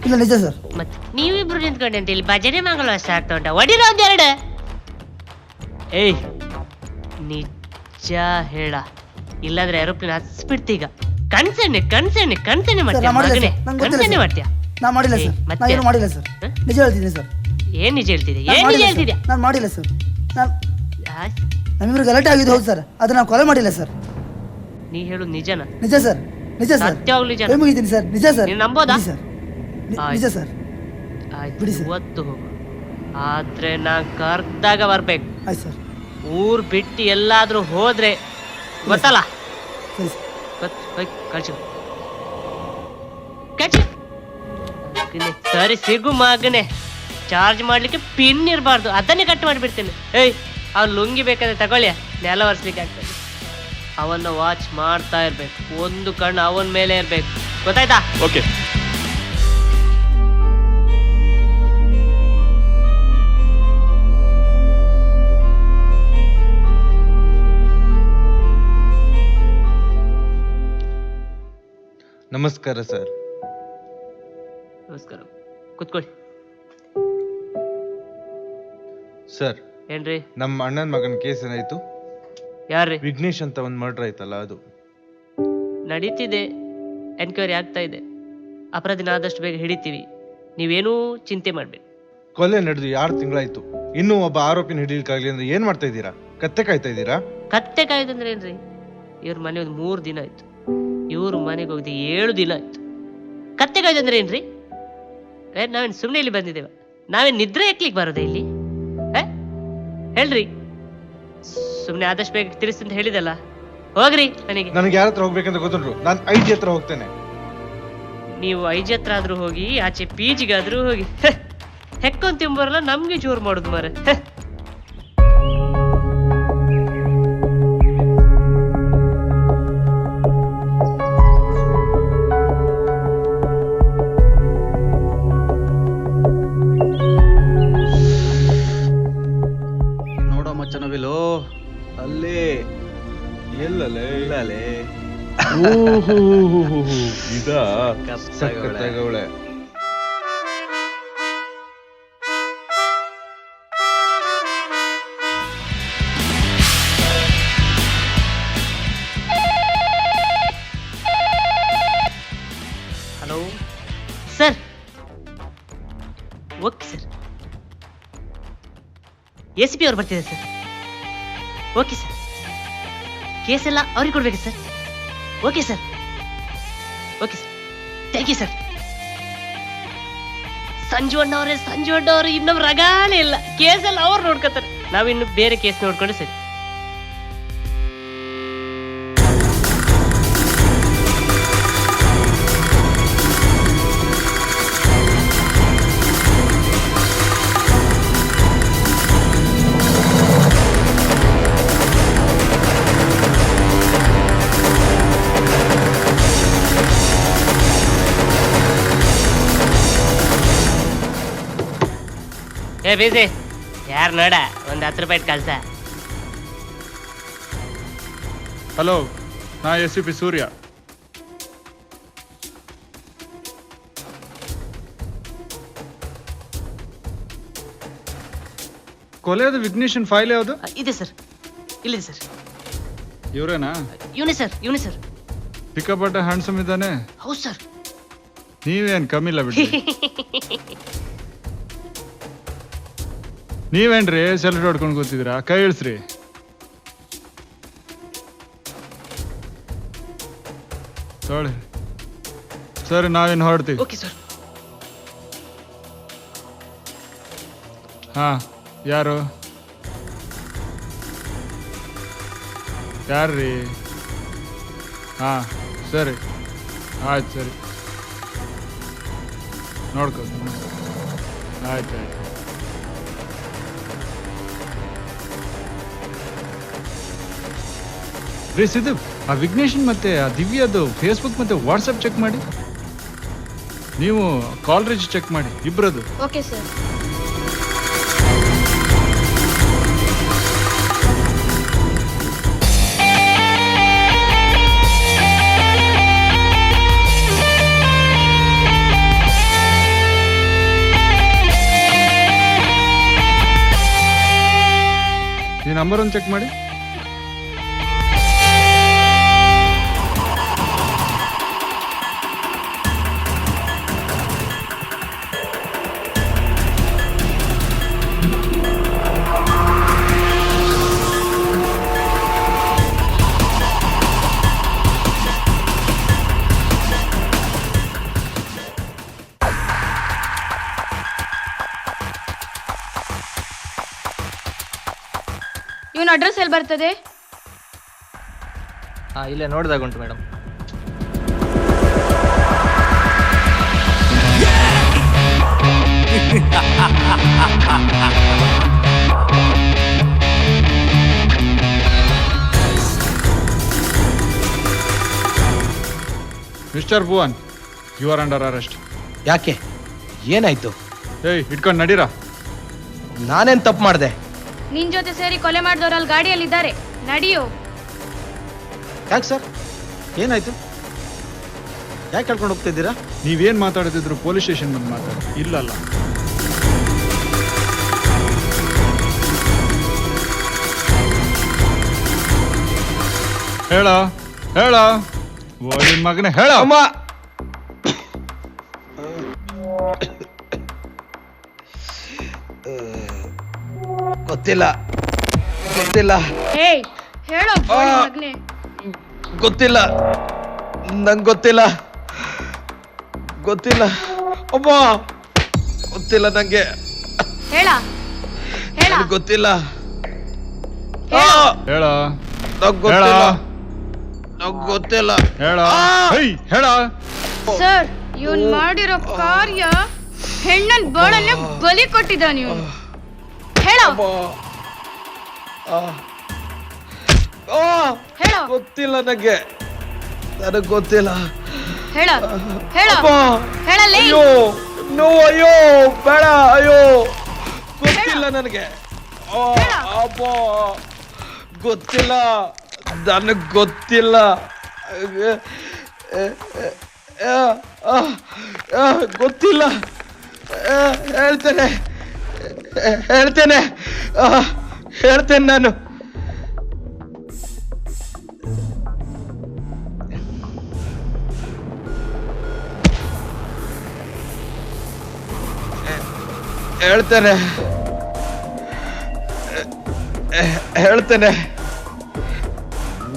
ಇಲ್ಲ ನಿಜ ಸರ್. ಮತ್ತೆ ನೀವಿಬ್ರು ನಿಂತ್ಕೊಂಡೆ ಅಂತ ಇಲ್ಲಿ ಭಜನೆ ಮಂಗಲ ಸ್ಟಾರ್ಟ್ ಉಂಟ. ಒಡಿರೋ ಒಂದೆರಡು. ಏಯ್ ನಿಜ ಹೇಳ, ಇಲ್ಲಾಂದ್ರೆ ಏರೋಪ್ಲೇನ್ ಹತ್ಸ್ಬಿಡ್ತಿ ಈಗ. ಕನ್ಸನ್ನೆ ಕನ್ಸನ್ನೆ ಕನ್ಸನ್ನೆ ಸರ್, ಮಾಡ್ತೀಯ ನಾನು ಮಾಡಿಲ್ಲ ಮಗನೇ, ಸರ್. ನಂಗೆ ಗೊತ್ತಿಲ್ಲ ಕನ್ಸನ್ನೆ ಸರ್. ಮಾಡ್ತೀಯ? ನಾನು ಮಾಡಿಲ್ಲ ಸರ್. ಮತ್ತೆ? ನಾನು ಏನು ಮಾಡಿಲ್ಲ ಸರ್. ಹ? ನಿಜ ಹೇಳ್ತಿದ್ದೀನಿ ಸರ್. ಏನ್ ನಿಜ ಹೇಳ್ತಿದ್ದೆ? ನಾನು ಏನ್ ನಿಜ ಮಾಡಿಲ್ಲ ಹೇಳ್ತಿದ್ಯಾ? ಸರ್. ನಾನು ಮಾಡಿಲ್ಲ ಸರ್. ನಾನು ಆ, ನಮ್ಮಿಬ್ರು ಗಲಾಟೆ ಆಗಿದ್ದು ಹೌದು ಸರ್, ಅದು ನಾನು ಕೊಲೆ ಮಾಡಿಲ್ಲ ಸರ್. ನೀ ಹೇಳು ನಿಜನಾ? ನಿಜ ಸರ್, ನಿಜ ಸರ್. ಸತ್ಯವಾಗ್ಲೂ ನಿಜ? ಕೈ ಮುಗಿತೀನಿ ಸರ್, ನಿಜ ಸರ್. ನೀನು ನಂಬೋದಾ? ನಿಜ ಸರ್. ಆಯ್ತು. ನಿಜ ಸರ್. ಆಯ್ತು, ಬಿಡಿ ಸರ್. ಇವತ್ತು ಹೋಗು. ಆದ್ರೆ ನಾನ್ ಕರ್ದಾಗ ಬರ್ಬೇಕು. ಆಯ್ತು ಸರ್. ಊರ್ ಬಿಟ್ಟು ಎಲ್ಲಾದ್ರೂ ಹೋದ್ರೆ ಗೊತ್ತಲ್ಲ? ಸರಿ ಸರ್. ಕಳ್ಸು ಕಳ್ಸು. ಸರಿ ಸಿಗು ಮಗನೆ. ಚಾರ್ಜ್ ಮಾಡ್ಲಿಕ್ಕೆ ಪಿನ್ ಇರಬಾರ್ದು, ಅದನ್ನೇ ಕಟ್ ಮಾಡಿಬಿಡ್ತೇನೆ. ಏಯ್ ಅವ್ನು ಲುಂಗಿ ಬೇಕಾದ್ರೆ ತಗೊಳ್ಳಿ, ನೆಲ ಒರೆಸ್ಲಿಕ್ಕೆ ಆಗ್ತದೆ. ಅವನ್ನ ವಾಚ್ ಮಾಡ್ತಾ ಇರ್ಬೇಕು, ಒಂದು ಕಣ್ಣು ಅವನ ಮೇಲೆ ಇರ್ಬೇಕು, ಗೊತ್ತಾಯ್ತಾ? ಓಕೆ. ನಮಸ್ಕಾರ ಸರ್. ನಮಸ್ಕಾರ, ಕುತ್ಕೊಳ್ಳಿ. ಸರ್ ಏನ್ರಿ? ನಮ್ಮ ಅಣ್ಣನ ಮಗನ ಕೇಸ್ ಏನಾಯ್ತು? ಯಾರ್ರಿ? ವಿಘ್ನೇಶ್ ಅಂತ ಒಂದು ಮರ್ಡರ್ ಆಯ್ತಲ್ಲ, ಅದು ನಡೀತಿದೆ, ಎನ್ಕ್ವೈರಿ ಆಗ್ತಾ ಇದೆ. ಅಪರಾಧಿನ ಆದಷ್ಟು ಬೇಗ ಹಿಡಿತೀವಿ, ನೀವೇನೂ ಚಿಂತೆ ಮಾಡ್ಬೇಡಿ. ಕೊಲೆ ನಡೆದು 6 ತಿಂಗಳಾಯ್ತು, ಇನ್ನೂ ಒಬ್ಬ ಆರೋಪಿನ ಹಿಡಿಲಿಕ್ಕಾಗ್ಲಿ ಅಂದ್ರೆ ಏನ್ ಮಾಡ್ತಾ ಇದ್ದೀರಾ? ಕತ್ತೆ ಕಾಯ್ತಾ ಇದ್ದೀರಾ? ಕತ್ತೆ ಕಾಯ್ದಂದ್ರೆ ಏನ್ರಿ? ಇವ್ರ ಮನೆ ಒಂದು 3 ದಿನ ಆಯ್ತು, ಇವ್ರ ಮನೆಗೆ ಹೋಗಿದ್ದು 7 ದಿನ ಆಯ್ತು. ಕತ್ತೆ ಕಾಯ್ದಂದ್ರೆ ಏನ್ರಿ? ನಾವೇನು ಸುಮ್ಮನೆ ಇಲ್ಲಿ ಬಂದಿದ್ದೇವೆ? ನಾವೇ ನಿದ್ರೆ ಎಕ್ಲಿಕ್ಕೆ ಬರೋದೇ ಇಲ್ಲಿ? ಹೇಳ್ರಿ, ಸುಮ್ಮನೆ ಆದಷ್ಟು ಬೇಗ ತಿರ್ಸಿ ಅಂತ ಹೇಳಿದಲ್ಲ, ಹೋಗ್ರಿ. ನನಗೆ ಯಾರ ಹತ್ರ ಹೋಗ್ಬೇಕಂತ ಗೊತ್ತುಂಟು. ನಾನು ಐಜಿ ಹತ್ರ ಹೋಗ್ತೇನೆ. ನೀವು ಐಜಿ ಹತ್ರ ಆದ್ರೂ ಹೋಗಿ, ಆಚೆ ಪಿಜಿಗಾದ್ರೂ ಹೋಗಿ, ಹೆಕ್ಕೊಂಡ್ ತಿಂಬರಲ್ಲ ನಮ್ಗೆ ಜೋರು ಮಾಡುದು ಮಾರ. ನೋಡೋ ಮಚ್ಚನವಿಲು ಅಲ್ಲೇ ಎಲ್ಲಲೇ ಇಲ್ಲಲೇ ಇದಾ ಸಕ್ಕತ್ತಾಗವಳೆ. Hello sir. Okay sir, ACP ಅವ್ರು ಬರ್ತಿದ್ದಾರೆ ಸರ್. ಓಕೆ ಸರ್, ಕೇಸ್ ಎಲ್ಲ ಅವ್ರಿಗೆ ಕೊಡ್ಬೇಕು ಸರ್. Okay sir, okay sir, thank you sir. Sanju ಅಣ್ಣವ್ರೆ ಇನ್ನೊಬ್ರು ರಗಾಲೇ ಇಲ್ಲ, ಕೇಸ್ ಎಲ್ಲ ಅವ್ರು ನೋಡ್ಕೊತಾರೆ. ನಾವಿನ್ನು ಬೇರೆ ಕೇಸ್ ನೋಡ್ಕೊಂಡು ಸರಿ. ಬೇಸೆ ಯಾರು ನೋಡ, ಒಂದು 10 ರೂಪಾಯಿ ಕಳ್ಸ. ಹಲೋ, ನಾ ACP ಸೂರ್ಯ. ಕೊಲೆಯದು ವಿಘ್ನೇಶನ್ ಫೈಲ್ ಯಾವುದು? ಇದೆ ಸರ್, ಇಲ್ಲಿದೆ ಸರ್. ಇವರೇನಾ? ಇವನೇ ಸರ್. ಸಿಕ್ಕಾಪಟ್ಟೆ ಹ್ಯಾಂಡ್ಸಮ್ ಇದ್ದಾನೆ. ಹೌದು ಸರ್. ನೀವೇನ್ ಕಮ್ಮಿಲ್ಲ ಬಿಡಿ. ನೀವೇನ್ರಿ ಸೆಲ್ಫಿ ಹೊಡ್ಕೊಂಡು ಕೂತಿದ್ದೀರಾ? ಕೈ ಇಳಿಸ್ರಿ. ತೊಳಿ ಸರಿ, ನಾವೇನು ಹೊರಡ್ತೀವಿ. Okay sir. ಹಾ, ಯಾರ್ರೀ? ಹಾ ಸರಿ, ಆಯ್ತು ಸರಿ, ನೋಡ್ಕೊ. ಆಯ್ತು. ರೀ ಸಿದ್ದು, ಆ ವಿಘ್ನೇಶನ್ ಮತ್ತೆ ಆ ದಿವ್ಯದು ಫೇಸ್ಬುಕ್ ಮತ್ತೆ ವಾಟ್ಸಪ್ ಚೆಕ್ ಮಾಡಿ. ನೀವು ಕಾಲ್ ರೀಚ್ ಚೆಕ್ ಮಾಡಿ, ಇಬ್ಬರದು. Okay sir. ಈ ನಂಬರ್ ಒಂದು ಚೆಕ್ ಮಾಡಿ. ಇವನ ಅಡ್ರೆಸ್ ಎಲ್ಲಿ ಬರ್ತದೆ? ಇಲ್ಲೇ ನೋಡಿದಾಗ ಉಂಟು madam. Mister Bhuvan, you are under arrest. ಯಾಕೆ? ಏನಾಯ್ತು? ಏಯ್, ಇಟ್ಕೊಂಡು ನಡೀರಾ. ನಾನೇನ್ ತಪ್ಪು ಮಾಡಿದೆ? ನಿನ್ ಜೊತೆ ಸೇರಿ ಕೊಲೆ ಮಾಡಿದವರು ಅಲ್ಲಿ ಗಾಡಿಯಲ್ಲಿದ್ದಾರೆ, ನಡಿಯೋ. ಯಾಕೆ ಸರ್, ಏನಾಯ್ತು? ಯಾಕೆ ಕಳ್ಕೊಂಡು ಹೋಗ್ತಿದ್ದೀರಾ? ನೀವೇನ್ ಮಾತಾಡ್ತಿದ್ರು ಪೊಲೀಸ್ ಸ್ಟೇಷನ್ ಬಂದು ಮಾತಾಡಿ. ಇಲ್ಲಲ್ಲ, ಹೇಳ ನಿನ್ ಮಗನೇ ಹೇಳ. ಗೊತ್ತಿಲ್ಲ. ಹೇಳೋ ಮಗನೇ. ಗೊತ್ತಿಲ್ಲ, ನಂಗೆ ಗೊತ್ತಿಲ್ಲ. ಅಮ್ಮ, ಗೊತ್ತಿಲ್ಲ ನಂಗೆ. ಹೇಳ ಹೇಳ ಗೊತ್ತಿಲ್ಲ. ಹೇಳ ಗೊತ್ತಿಲ್ಲ. ಹೇಳ ಹೇಳ. ಸರ್ ಇವನ್ ಮಾಡಿರೋ ಕಾರ್ಯ ಹೆಣ್ಣನ್ ಬಾಳನ್ನೇ ಬಲಿ ಕೊಟ್ಟಿದ್ದಾನೆ ಇವನು. ಹೇಳ ಹೇಳ ಗೊತ್ತಿಲ್ಲ ನನಗೆ ಗೊತ್ತಿಲ್ಲ. ಹೇಳ ಹೇಳ ಹೇಳಲೇ. ಅಯ್ಯೋ ಬೇಡ. ಅಯ್ಯೋ ಗೊತ್ತಿಲ್ಲ ನನಗೆ. ಗೊತ್ತಿಲ್ಲ ನನಗೆ ಗೊತ್ತಿಲ್ಲ. ಗೊತ್ತಿಲ್ಲ. ಹೇಳ್ತೇನೆ ನಾನು. ಹೇಳ್ತೇನೆ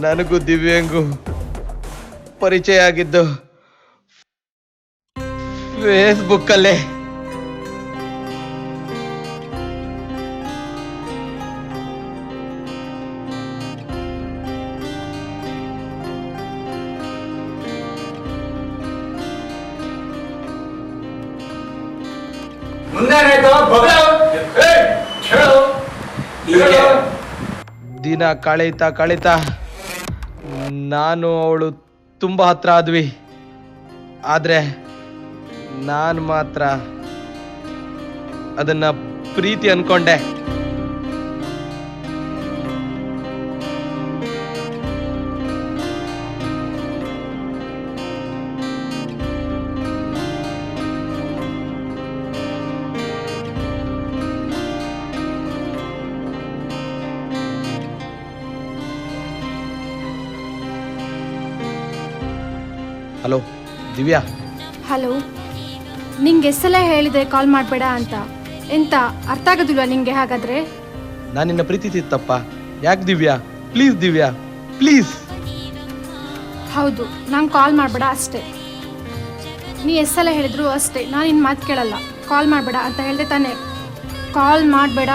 ನನಗೂ ದಿವ್ಯಾಂಗು ಪರಿಚಯ ಆಗಿದ್ದು ಫೇಸ್ಬುಕ್ ಅಲ್ಲೇ. ದಿನ ಕಳೀತಾ ನಾನು ಅವಳು ತುಂಬಾ ಹತ್ರ ಆದ್ವಿ. ಆದ್ರೆ ನಾನು ಮಾತ್ರ ಅದನ್ನ ಪ್ರೀತಿ ಅನ್ಕೊಂಡೆ. ಹಲೋ ದಿವ್ಯಾ. ಹಲೋ, ನಿಂಗೆ ಎಷ್ಟೆಲ್ಲ ಹೇಳಿದೆ ಕಾಲ್ ಮಾಡಬೇಡ ಅಂತ. ಎಂತ ಅರ್ಥ ಆಗೋದಿಲ್ವಾ ನಿಂಗೆ? ಹಾಗಾದ್ರೆ ನಾನು ನಿನ್ನ ಪ್ರೀತಿಸಿತ್ತಪ್ಪ. ಯಾಕೆ ದಿವ್ಯಾ? Please Divya, please. ಹೌದು, ನಂಗೆ ಕಾಲ್ ಮಾಡಬೇಡ ಅಷ್ಟೇ. ನೀ ಎಷ್ಟೆಲ್ಲ ಹೇಳಿದ್ರು ಅಷ್ಟೇ, ನಾನು ನಿನ್ನ ಮಾತು ಕೇಳಲ್ಲ. ಕಾಲ್ ಮಾಡಬೇಡ ಅಂತ ಹೇಳಿದೆ ತಾನೇ? ಕಾಲ್ ಮಾಡಬೇಡ.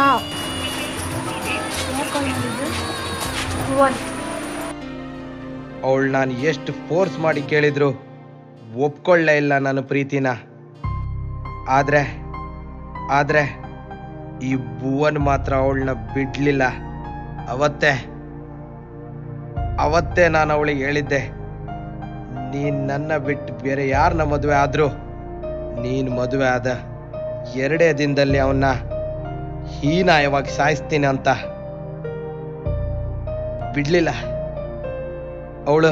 ಅವಳು ನಾನು ಎಷ್ಟು ಫೋರ್ಸ್ ಮಾಡಿ ಕೇಳಿದ್ರು ಒಪ್ಕೊಳ್ಳೇ ಇಲ್ಲ ನಾನು ಪ್ರೀತಿನ. ಆದ್ರೆ ಈ ಭುವನ್ ಮಾತ್ರ ಅವಳನ್ನ ಬಿಡ್ಲಿಲ್ಲ. ಅವತ್ತೇ ನಾನು ಅವಳಿಗೆ ಹೇಳಿದ್ದೆ, ನೀನ್ ನನ್ನ ಬಿಟ್ಟು ಬೇರೆ ಯಾರನ್ನ ಮದುವೆ ಆದ್ರೂ ನೀನ್ ಮದುವೆ ಆದ 2 ದಿನದಲ್ಲಿ ಅವನ್ನ ಹೀನಾಯವಾಗಿ ಸಾಯಿಸ್ತೀನಿ ಅಂತ. ಬಿಡ್ಲಿಲ್ಲ. ಅವಳು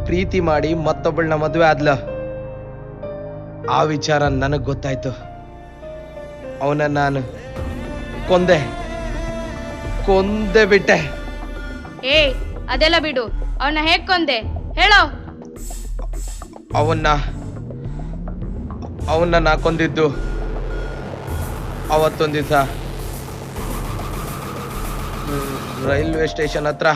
ಪ್ರೀತಿ ಮಾಡಿ ಮತ್ತೊಬ್ಬಳನ್ನ ಮದುವೆ ಆದ್ಲ. ಆ ವಿಚಾರ ನನಗ್ ಗೊತ್ತಾಯ್ತು. ಅವನ ನಾನು ಕೊಂದೆ ಬಿಟ್ಟೆ. ಅದೆಲ್ಲ ಬಿಡು, ಅವನ್ನ ಹೇಗ್ ಕೊಂದೆ ಹೇಳೋ. ಅವನ್ನ ನಾ ಕೊಂದಿದ್ದು ಅವತ್ತೊಂದ್ ದಿವಸ ರೈಲ್ವೆ ಸ್ಟೇಷನ್ ಹತ್ರ.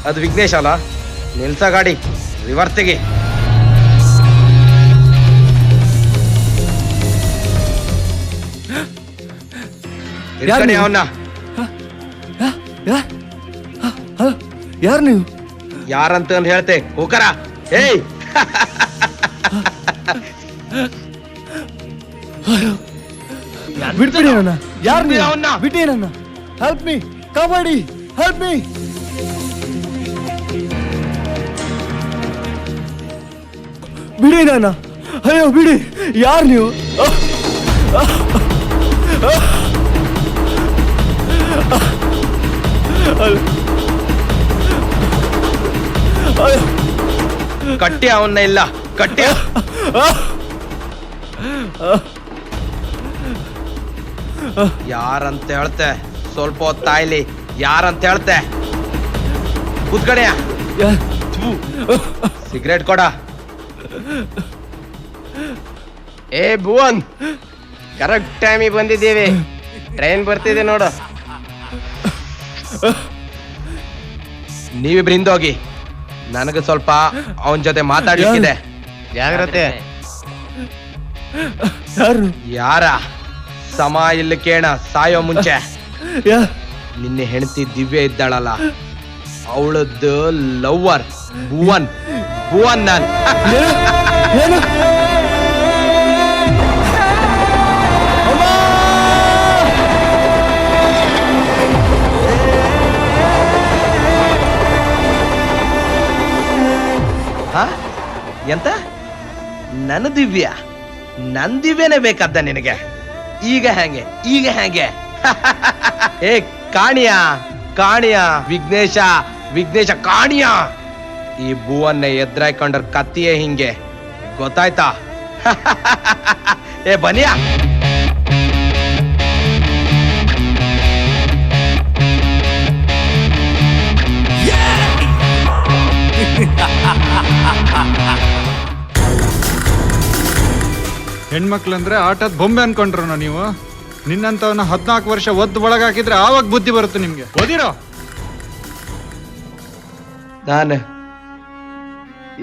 ಅದು ವಿಘ್ನೇಶ್ ಅಲ್ಲ? ನಿಲ್ಸ ಗಾಡಿ, ರಿವರ್ಸ್ ತೆಗಿ. ಅವನ್ನ ಯಾರು ನೀವು? ಯಾರಂತ ಹೇಳ್ತೆ ಹೋಕರ. ಏಯ್ ಬಿಡ್ಬೇಡಿ ನನ್ನ. ಯಾರು ನೀವು? ಬಿಡಿ ನನ್ನ. Help me, kabaddi, help me. ಬಿಡಿ ನನ್ನ. ಅಯ್ಯೋ ಬಿಡಿ. ಯಾರು ನೀವು? ಕಟ್ಟಿ ಅವನ್ನ ಇಲ್ಲ, ಕಟ್ಟಿ. ಯಾರಂತ ಹೇಳ್ತೆ? ಸ್ವಲ್ಪ ಹೊತ್ತಾಯ್ಲಿ. ಯಾರಂತ ಹೇಳ್ತೆ? ಕೂತ್ಕಡೆಯ. ಸಿಗರೇಟ್ ಕೊಡ. ಏ ಭುವನ್, ಕರೆಕ್ಟ್ ಟೈಮಿಗೆ ಬಂದಿದ್ದೀವಿ. ಟ್ರೈನ್ ಬರ್ತಿದೆ ನೋಡು. ನೀವಿಬ್ರು ಹಿಂದೋಗಿ, ನನಗೆ ಸ್ವಲ್ಪ ಅವನ ಜೊತೆ ಮಾತಾಡ್ಲಿಕ್ಕಿದೆ. ಜಾಗ್ರತೆ. ಯಾರ ಸಮ ಇಲ್ಲಿ ಕೇಳ, ಸಾಯೋ ಮುಂಚೆ. ನಿನ್ನೆ ಹೆಂಡತಿ ದಿವ್ಯ ಇದ್ದಾಳಲ್ಲ, ಅವಳದ್ದು ಲವ್ವರ್ ಭುವನ್. ಭುವನ್ ನಾನ್. ಎಂತ? ನನ್ನ ದಿವ್ಯ? ನನ್ ದಿವ್ಯನೇ ಬೇಕಾದ ನಿನಗೆ? ಈಗ ಹೆಂಗೆ? ಈಗ ಹೆಂಗೆ? ಏ ಕಾಣಿಯ ಕಾಣಿಯ, ವಿಘ್ನೇಶ ವಿಘ್ನೇಶ ಕಾಣಿಯ. ಈ ಭುವನ್ನ ಎದ್ರಾಯ್ಕೊಂಡ್ರ ಕತ್ತಿಯೇ ಹಿಂಗೆ, ಗೊತ್ತಾಯ್ತಾ? ಏ ಬನಿಯಾ. ಹೆಣ್ಮಕ್ಳಂದ್ರೆ ಆಟದ ಬೊಂಬೆ ಅನ್ಕೊಂಡ್ರು ನೀವು. ನಿನ್ನಂತವನ್ನ 14 ವರ್ಷ ಒದ್ದು ಒಳಗಾಕಿದ್ರೆ ಆವಾಗ ಬುದ್ಧಿ ಬರುತ್ತೆ ನಿಮ್ಗೆ. ಓದಿರೋ ನಾನು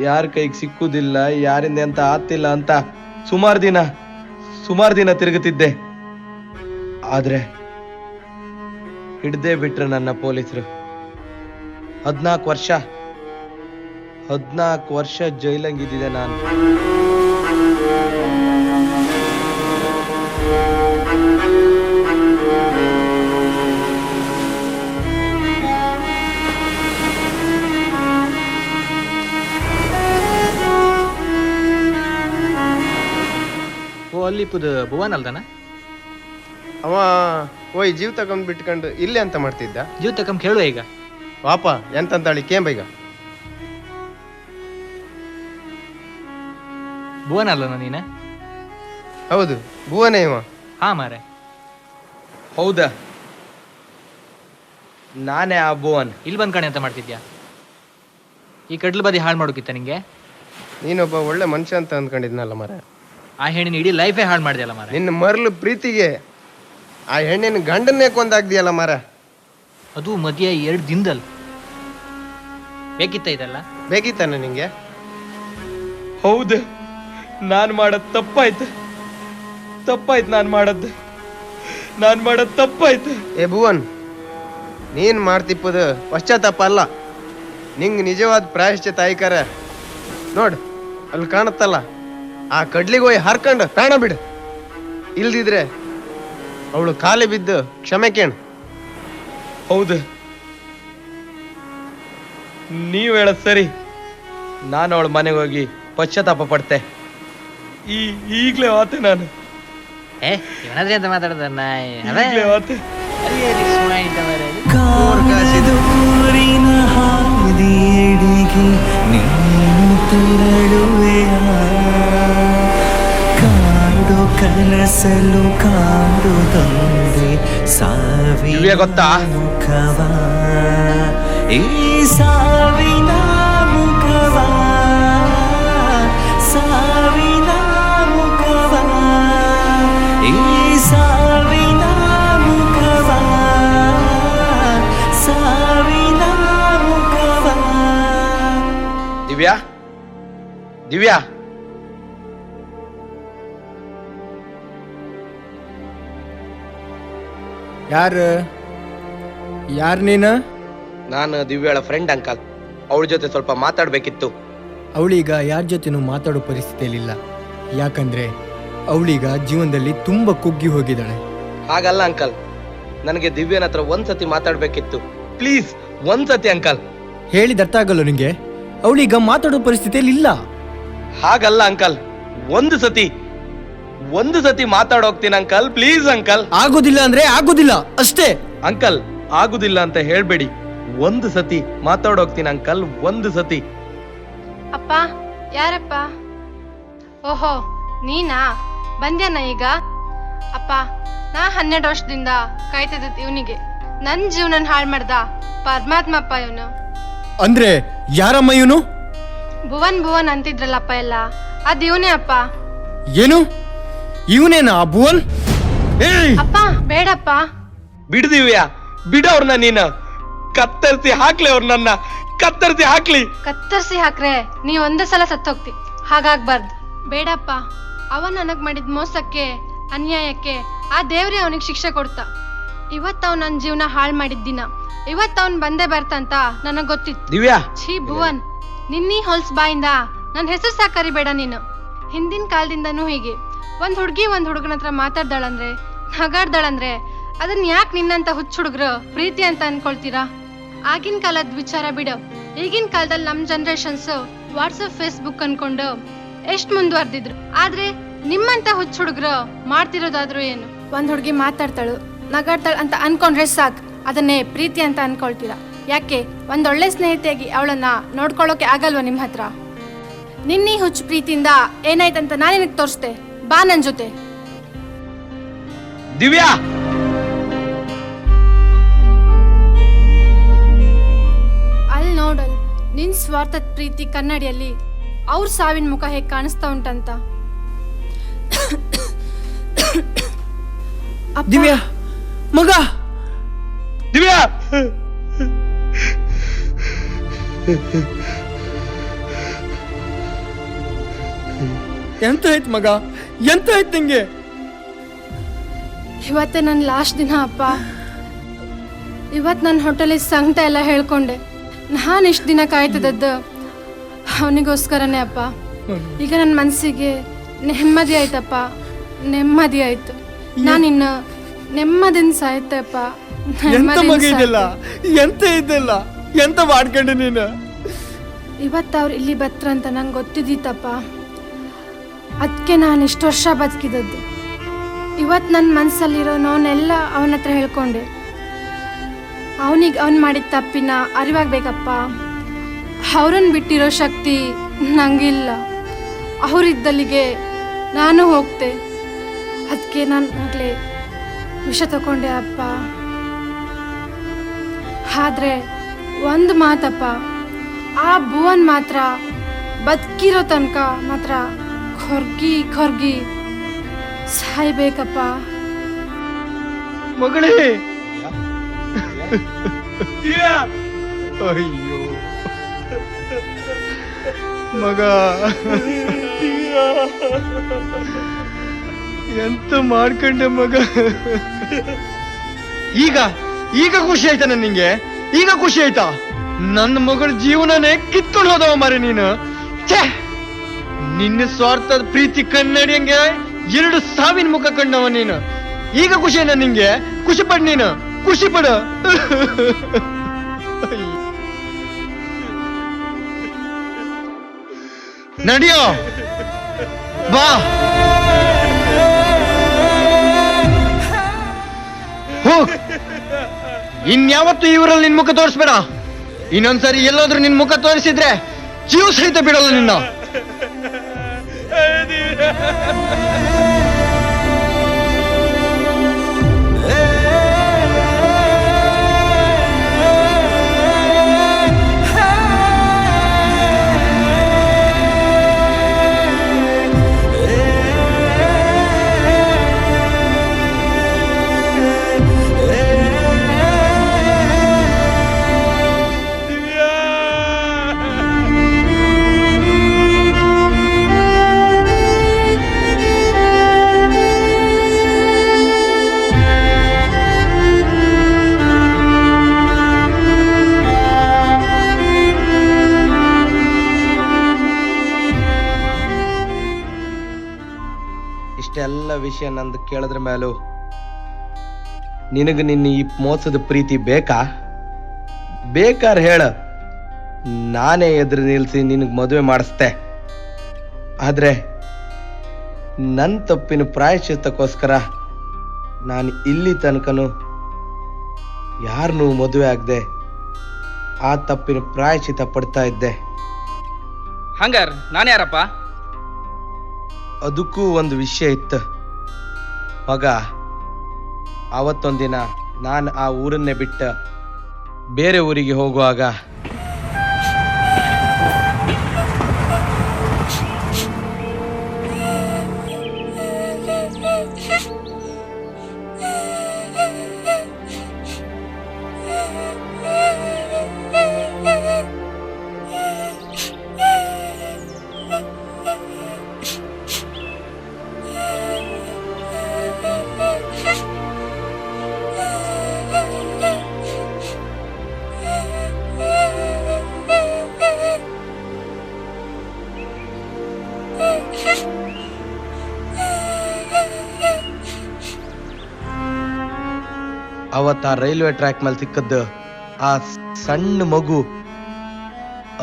ಯಾರ ಕೈಗೆ ಸಿಕ್ಕುದಿಲ್ಲ, ಯಾರಿಂದ ಅಂತ ಆತಿಲ್ಲ ಅಂತ ಸುಮಾರು ದಿನ ತಿರುಗುತ್ತಿದ್ದೆ. ಆದ್ರೆ ಹಿಡ್ದೇ ಬಿಟ್ರು ನನ್ನ ಪೊಲೀಸರು. 14 ವರ್ಷ ಜೈಲಂಗಿದ್ದಿದೆ ನಾನು. ಅಲ್ಲಿ ಭುವನ್ ಅಲ್ದಾನ ಅವ? ಓಯ್ ಜೀವ ತಗೊಂಡ್ ಬಿಟ್ಕೊಂಡು ಇಲ್ಲೇ ಅಂತ ಮಾಡ್ತಿದ್ದ. ಜೀವ ತಕೊಂಡ್ ಕೇಳುವ ಈಗ. ಪಾಪ ಎಂತಂತಾಳಿ ಕೇಂಬ. ಈಗ ಭುವನ್ ಅಲ್ಲನ ನೀನ? ಹೌದು, ಭುವನೇ ಇವ. ಹಾ ಮಾರೆ. ಹೌದಾ? ನಾನೇ ಆ ಭುವನ್. ಇಲ್ಲಿ ಬಂದ್ ಕಣೆ ಅಂತ ಮಾಡ್ತಿದ್ಯಾ? ಈ ಕಡ್ಲು ಬದಿ ಹಾಳು ಮಾಡೋಕಿತ್ತ ನಿಂಗೆ? ನೀನೊಬ್ಬ ಒಳ್ಳೆ ಮನುಷ್ಯ ಅಂತ ಅಂದ್ಕೊಂಡಿದ್ನಲ್ಲ ಮರ. ಆ ಹೆಣ್ಣಿನ ಇಡೀ ಲೈಫೇ ಹಾಳು ಮಾಡಿದೆಯಲ್ಲ ಮಾರ. ನಿನ್ನ ಮರಳು ಪ್ರೀತಿಗೆ ಆ ಹೆಣ್ಣಿನ ಗಂಡನ್ನೇ ಕೊಂದಾಗ್ದಿಯಲ್ಲ ಮರ. ಅದು ಮದುವೆ 2 ದಿನದಲ್ಲಿ ಬೇಕಿತ್ತ ಇದೆಲ್ಲ? ಬೇಕಿತ್ತಾನ ನಿಂಗೆ? ಹೌದು, ನಾನು ಮಾಡೋದು ತಪ್ಪಾಯ್ತು. ನಾನು ಮಾಡೋದು ತಪ್ಪಾಯ್ತು. ಏ ಭುವನ್, ನೀನ್ ಮಾಡ್ತಿಪ್ಪದು ಪಶ್ಚಾತ್ತಾಪ ಅಲ್ಲ, ನಿಂಗೆ ನಿಜವಾದ ಪ್ರಾಯಶ್ಚಿತ್ತ ಆಯ್ಕಾರ. ನೋಡ್ ಅಲ್ಲಿ ಕಾಣುತ್ತಲ್ಲ, ಆ ಕಡ್ಲಿಗೆ ಹೋಗಿ ಹರ್ಕೊಂಡು ಪ್ರಾಣ ಬಿಡು. ಇಲ್ದಿದ್ರೆ ಅವಳು ಖಾಲಿ ಬಿದ್ದು ಕ್ಷಮೆ ಕೇಳು. ಹೌದು, ನೀವ್ ಹೇಳದ್ ಸರಿ. ನಾನು ಅವಳ ಮನೆಗೆ ಹೋಗಿ ಪಶ್ಚಾತ್ತಾಪ ಪಡ್ತೆ. ಈಗ್ಲೇ ಆತೆ ನಾನು. ಏನಾದ್ರಿ ಅಂತ ಮಾತಾಡೋದನ್ನ ಕಾದೂರಿನ ಹಾದಿಯೆಡೆಗೆ ನೀನು ತೆರಳುವೆಯ, ಕಾಡು ಕನಸಲು ಕಾಡುತ್ತಂದೆ ಸಾವಿನ ಗೊತ್ತಾ? ಮುಖವ, ಈ ಸಾವಿನ ಮುಖವ, ಸಾವಿನ ಮುಖವ, ಈ ಸಾವಿನ ಮುಖವ, ಸಾವಿನ ಮುಖವ. ದಿವ್ಯಾ, ದಿವ್ಯಾ, ಯಾರು ನೀನು? ನಾನು ದಿವ್ಯಾಳ ಫ್ರೆಂಡ್ ಅಂಕಲ್. ಅವಳ ಜೊತೆ ಸ್ವಲ್ಪ ಮಾತಾಡ್ಬೇಕಿತ್ತು. ಅವಳೀಗ ಯಾರ ಜೊತೆನೂ ಮಾತಾಡೋ ಪರಿಸ್ಥಿತಿಯಲ್ಲಿಲ್ಲ. ಯಾಕಂದ್ರೆ ಅವಳೀಗ ಜೀವನದಲ್ಲಿ ತುಂಬಾ ಕುಗ್ಗಿ ಹೋಗಿದ್ದಾಳೆ. ಹಾಗಲ್ಲ ಅಂಕಲ್, ನನಗೆ ದಿವ್ಯನ ಹತ್ರ ಒಂದ್ಸತಿ ಮಾತಾಡ್ಬೇಕಿತ್ತು. ಪ್ಲೀಸ್ ಒಂದ್ಸತಿ ಅಂಕಲ್. ಹೇಳಿದ ಅರ್ಥ ಆಗಲ್ಲ ನಿಂಗೆ? ಅವಳೀಗ ಮಾತಾಡೋ ಪರಿಸ್ಥಿತಿಯಲ್ಲಿ ಇಲ್ಲ. ಹಾಗಲ್ಲ ಅಂಕಲ್, ಒಂದು ಸತಿ ಮಾತಾಡೋಗ್ತೀನಿ ಅಂಕಲ್. Please uncle. ಆಗೋದಿಲ್ಲ ಅಂದ್ರೆ ಆಗೋದಿಲ್ಲ ಅಷ್ಟೇ ಅಂಕಲ್. ಆಗುದಿಲ್ಲ ಅಂತ ಹೇಳ್ಬೇಡಿ, ಒಂದು ಸತಿ ಮಾತಾಡೋಗ್ತೀನಿ ಅಂಕಲ್, ಒಂದು ಸತಿ. ಅಪ್ಪ, ಯಾರಪ್ಪ? ಓಹೋ, ನೀನಾ ಬಂದ್ಯಾನ ಈಗ? ಅಪ್ಪ, ನಾ 12 ವರ್ಷದಿಂದ ಕಾಯ್ತಿದ್ದ ಇವನಿಗೆ. ನನ್ನ ಜೀವನ ಹಾಳು ಮಾಡ್ದ ಪರಮಾತ್ಮಪ್ಪ ಇವನು. ಅಂದ್ರೆ ಯಾರಮ್ಮ ಇವನು? ಭುವನ್ ಭುವನ್ ಅಂತಿದ್ರಲ್ಲಪ್ಪ ಎಲ್ಲ, ಅದ್ ಇವನೇ ಅಪ್ಪ. ಏನು ಇವನೇನಾ ಭುವನ್? ಅಪ್ಪ ಬೇಡಪ್ಪ. ಬಿಡು ದಿವ್ಯಾ, ಬಿಡವ್ರನ್ನ ನೀನು. ಕತ್ತರಿಸಿ ಹಾಕ್ಲಿ ಅವ್ರ, ನನ್ನ ಕತ್ತರಿಸಿ ಹಾಕ್ಲಿ. ಕತ್ತರಿಸಿ ಹಾಕ್ರೆ ನೀ ಒಂದೇ ಸಲ ಸತ್ತೋಗ್ತಿ, ಹಾಗಾಗ್ಬಾರ್ದು. ಬೇಡಪ್ಪ, ಅವ ನನಗ್ ಮಾಡಿದ ಮೋಸಕ್ಕೆ ಅನ್ಯಾಯಕ್ಕೆ ಆ ದೇವ್ರೇ ಅವನಿಗೆ ಶಿಕ್ಷೆ ಕೊಡ್ತಾ. ಇವತ್ತು ಅವ್ನು ನನ್ನ ಜೀವನ ಹಾಳು ಮಾಡಿದ ದಿನ, ಇವತ್ತು ಅವ್ನು ಬಂದೇ ಬರ್ತಂತ ನನಗ್ ಗೊತ್ತಿತ್ತು. ದಿವ್ಯಾ, ಛೀ ಭುವನ್, ನಿನ್ನೀ ಹೊಲ್ಸ್ ಬಾಯಿಂದ ನನ್ನ ಹೆಸರು ಸಹ ಕರಿಬೇಡ ನೀನು. ಹಿಂದಿನ ಕಾಲದಿಂದನೂ ಹೀಗೆ ಒಂದ್ ಹುಡುಗಿ ಒಂದ್ ಹುಡುಗನ ಹತ್ರ ಮಾತಾಡ್ದಾಳಂದ್ರೆ, ನಗಾಡ್ದಾಳಂದ್ರೆ ಅದನ್ನ ಯಾಕೆ ನಿನ್ನಂತ ಹುಚ್ಚ ಹುಡುಗರು ಪ್ರೀತಿ ಅಂತ ಅನ್ಕೊಳ್ತೀರಾ? ಆಗಿನ ಕಾಲದ ವಿಚಾರ ಬಿಡು. ಈಗಿನ ಕಾಲದಲ್ಲಿ ನಮ್ ಜನರೇಷನ್ಸ್ ವಾಟ್ಸಪ್ ಫೇಸ್ಬುಕ್ ಅನ್ಕೊಂಡು ಎಷ್ಟ್ ಮುಂದುವರ್ದಿದ್ರು. ಆದ್ರೆ ನಿಮ್ಮಂತ ಹುಚ್ಚ ಹುಡುಗರು ಮಾಡ್ತಿರೋದಾದ್ರೂ ಏನು? ಒಂದ್ ಹುಡುಗಿ ಮಾತಾಡ್ತಾಳು, ನಗಾಡ್ತಾಳ ಅಂತ ಅನ್ಕೊಂಡ್ರೆ ಸಾಕು, ಅದನ್ನೇ ಪ್ರೀತಿ ಅಂತ ಅನ್ಕೊಳ್ತೀರಾ. ಯಾಕೆ ಒಂದೊಳ್ಳೆ ಸ್ನೇಹಿತೆಯಾಗಿ ಅವಳನ್ನ ನೋಡ್ಕೊಳ್ಳೋಕೆ ಆಗಲ್ವಾ ನಿಮ್ ಹತ್ರ? ನಿನ್ನೀ ಹುಚ್ಚು ಪ್ರೀತಿಯಿಂದ ಏನಾಯ್ತಂತ ನಾನು ನಿನಗೆ ತೋರಿಸ್ತೆ, ಬಾ ನನ್ ಜೊತೆ. ದಿವ್ಯಾ, ಅಲ್ಲಿ ನೋಡಲ್ ನಿನ್ ಸ್ವಾರ್ಥದ ಪ್ರೀತಿ ಕನ್ನಡಿಯಲ್ಲಿ ಅವ್ರ ಸಾವಿನ ಮುಖ ಹೇಗೆ ಕಾಣಿಸ್ತಾ ಉಂಟಂತ. ದಿವ್ಯಾ ಮಗ, ದಿವ್ಯಾ ಎಂತ ಆಯ್ತು ಮಗ, ಎಂತ ಆಯ್ತು ನಿಂಗೆ? ಇವತ್ತೇ ನನ್ನ ಲಾಸ್ಟ್ ದಿನ ಅಪ್ಪ. ಇವತ್ತು ನನ್ನ ಹೋಟೆಲಿಗೆ ಸಂಕಟ ಎಲ್ಲ ಹೇಳ್ಕೊಂಡೆ. ನಾನು ಇಷ್ಟು ದಿನ ಕಾಯ್ತಿದ್ದದ್ದು ಅವನಿಗೋಸ್ಕರನೇ ಅಪ್ಪ. ಈಗ ನನ್ನ ಮನಸ್ಸಿಗೆ ನೆಮ್ಮದಿ ಆಯ್ತಪ್ಪ, ನೆಮ್ಮದಿ ಆಯ್ತು. ನಾನಿನ್ನು ನೆಮ್ಮದಿನ ಸಾಯ್ತಪ್ಪ. ಎಂತ ಮಗ ಇದೆಲ್ಲ, ಎಂತ ಇದೆಲ್ಲ, ಎಂತ ಮಾಡ್ಕೊಂಡೆ ನೀನು? ಇವತ್ತು ಅವ್ರು ಇಲ್ಲಿ ಬತ್ರಂತ ನಂಗೆ ಗೊತ್ತಿದ್ದೀತಪ್ಪ. ಅದಕ್ಕೆ ನಾನು ಇಷ್ಟು ವರ್ಷ ಬದುಕಿದದ್ದು. ಇವತ್ತು ನನ್ನ ಮನಸ್ಸಲ್ಲಿರೋ ನೋನೆಲ್ಲ ಅವನ ಹತ್ರ ಹೇಳ್ಕೊಂಡೆ. ಅವನಿಗೆ ಅವ್ನು ಮಾಡಿದ ತಪ್ಪಿನ ಅರಿವಾಗಬೇಕಪ್ಪ. ಅವ್ರನ್ನ ಬಿಟ್ಟಿರೋ ಶಕ್ತಿ ನಂಗಿಲ್ಲ. ಅವರಿದ್ದಲ್ಲಿಗೆ ನಾನು ಹೋಗ್ತೆ. ಅದಕ್ಕೆ ನಾನು ಆಗಲೇ ವಿಷ ತಗೊಂಡೆ ಅಪ್ಪ. ಆದ್ರೆ ಒಂದು ಮಾತಪ್ಪ, ಆ ಭುವನ್ ಮಾತ್ರ ಬದುಕಿರೋ ತನಕ ಮಾತ್ರ ಕೊರ್ಗಿ ಕೊರ್ಗಿ ಸಾಯ್ಬೇಕಪ್ಪ. ಮಗಳೇ, ಅಯ್ಯೋ ಮಗ, ಎಂತ ಮಾಡ್ಕೊಂಡೆ ಮಗ? ಈಗ ಈಗ ಖುಷಿ ಆಯ್ತಾ ನಿಂಗೆ? ಈಗ ಖುಷಿ ಆಯ್ತಾ? ನನ್ನ ಮಗಳ ಜೀವನನೇ ಕಿತ್ಕೊಂಡು ಹೋದವ ಮಾರೆ ನೀನು. ಛೇ, ನಿನ್ನ ಸ್ವಾರ್ಥದ ಪ್ರೀತಿ ಕನ್ನಡಿಯಂಗೆ 2 ಸಾವಿನ ಮುಖ ಕಂಡವ ನೀನು. ಈಗ ಖುಷಿ ಏನ ನಿಂಗೆ? ಖುಷಿ ಪಡ್, ನೀನು ಖುಷಿ ಪಡ. ನಡಿಯೋ, ಬಾ ಹೋಗ್. ಇನ್ಯಾವತ್ತು ಇವರಲ್ಲಿ ನಿನ್ ಮುಖ ತೋರಿಸ್ಬೇಡ. ಇನ್ನೊಂದ್ಸರಿ ಎಲ್ಲಾದ್ರೂ ನಿನ್ ಮುಖ ತೋರಿಸಿದ್ರೆ ಜೀವ ಸಹಿತ ಬಿಡಲ್ಲ ನಿನ್ನ. ಇಷ್ಟೆಲ್ಲ ವಿಷಯ ನಂದು ಕೇಳಿದ್ರ ಮೇಲೂ ನಿನಗೆ ನಿನ್ನ ಈ ಮೋಸದ ಪ್ರೀತಿ ಬೇಕಾ? ಬೇಕಾರ್ ಹೇಳ, ನಾನೇ ಎದುರು ನಿಲ್ಸಿ ನಿನಗೆ ಮದುವೆ ಮಾಡಿಸ್ತೆ. ಆದ್ರೆ ನನ್ನ ತಪ್ಪಿನ ಪ್ರಾಯಶ್ಚಿತ್ತಕ್ಕೋಸ್ಕರ ನಾನು ಇಲ್ಲಿ ತನಕನು ಯಾರನ್ನೂ ಮದುವೆ ಆಗದೆ ಆ ತಪ್ಪಿನ ಪ್ರಾಯಶ್ಚಿತ್ತ ಪಡ್ತಾ ಇದ್ದೆ. ಹಂಗಾರ ನಾನು ಯಾರಪ್ಪ? ಅದಕ್ಕೂ ಒಂದು ವಿಷಯ ಇತ್ತು ಮಗ. ಅವತ್ತೊಂದಿನ ನಾನು ಆ ಊರನ್ನೇ ಬಿಟ್ಟ ಬೇರೆ ಊರಿಗೆ ಹೋಗುವಾಗ ಅವತ್ತು ಆ ರೈಲ್ವೆ ಟ್ರ್ಯಾಕ್ ಮೇಲೆ ಸಿಕ್ಕದ್ದು ಆ ಸಣ್ಣ ಮಗು,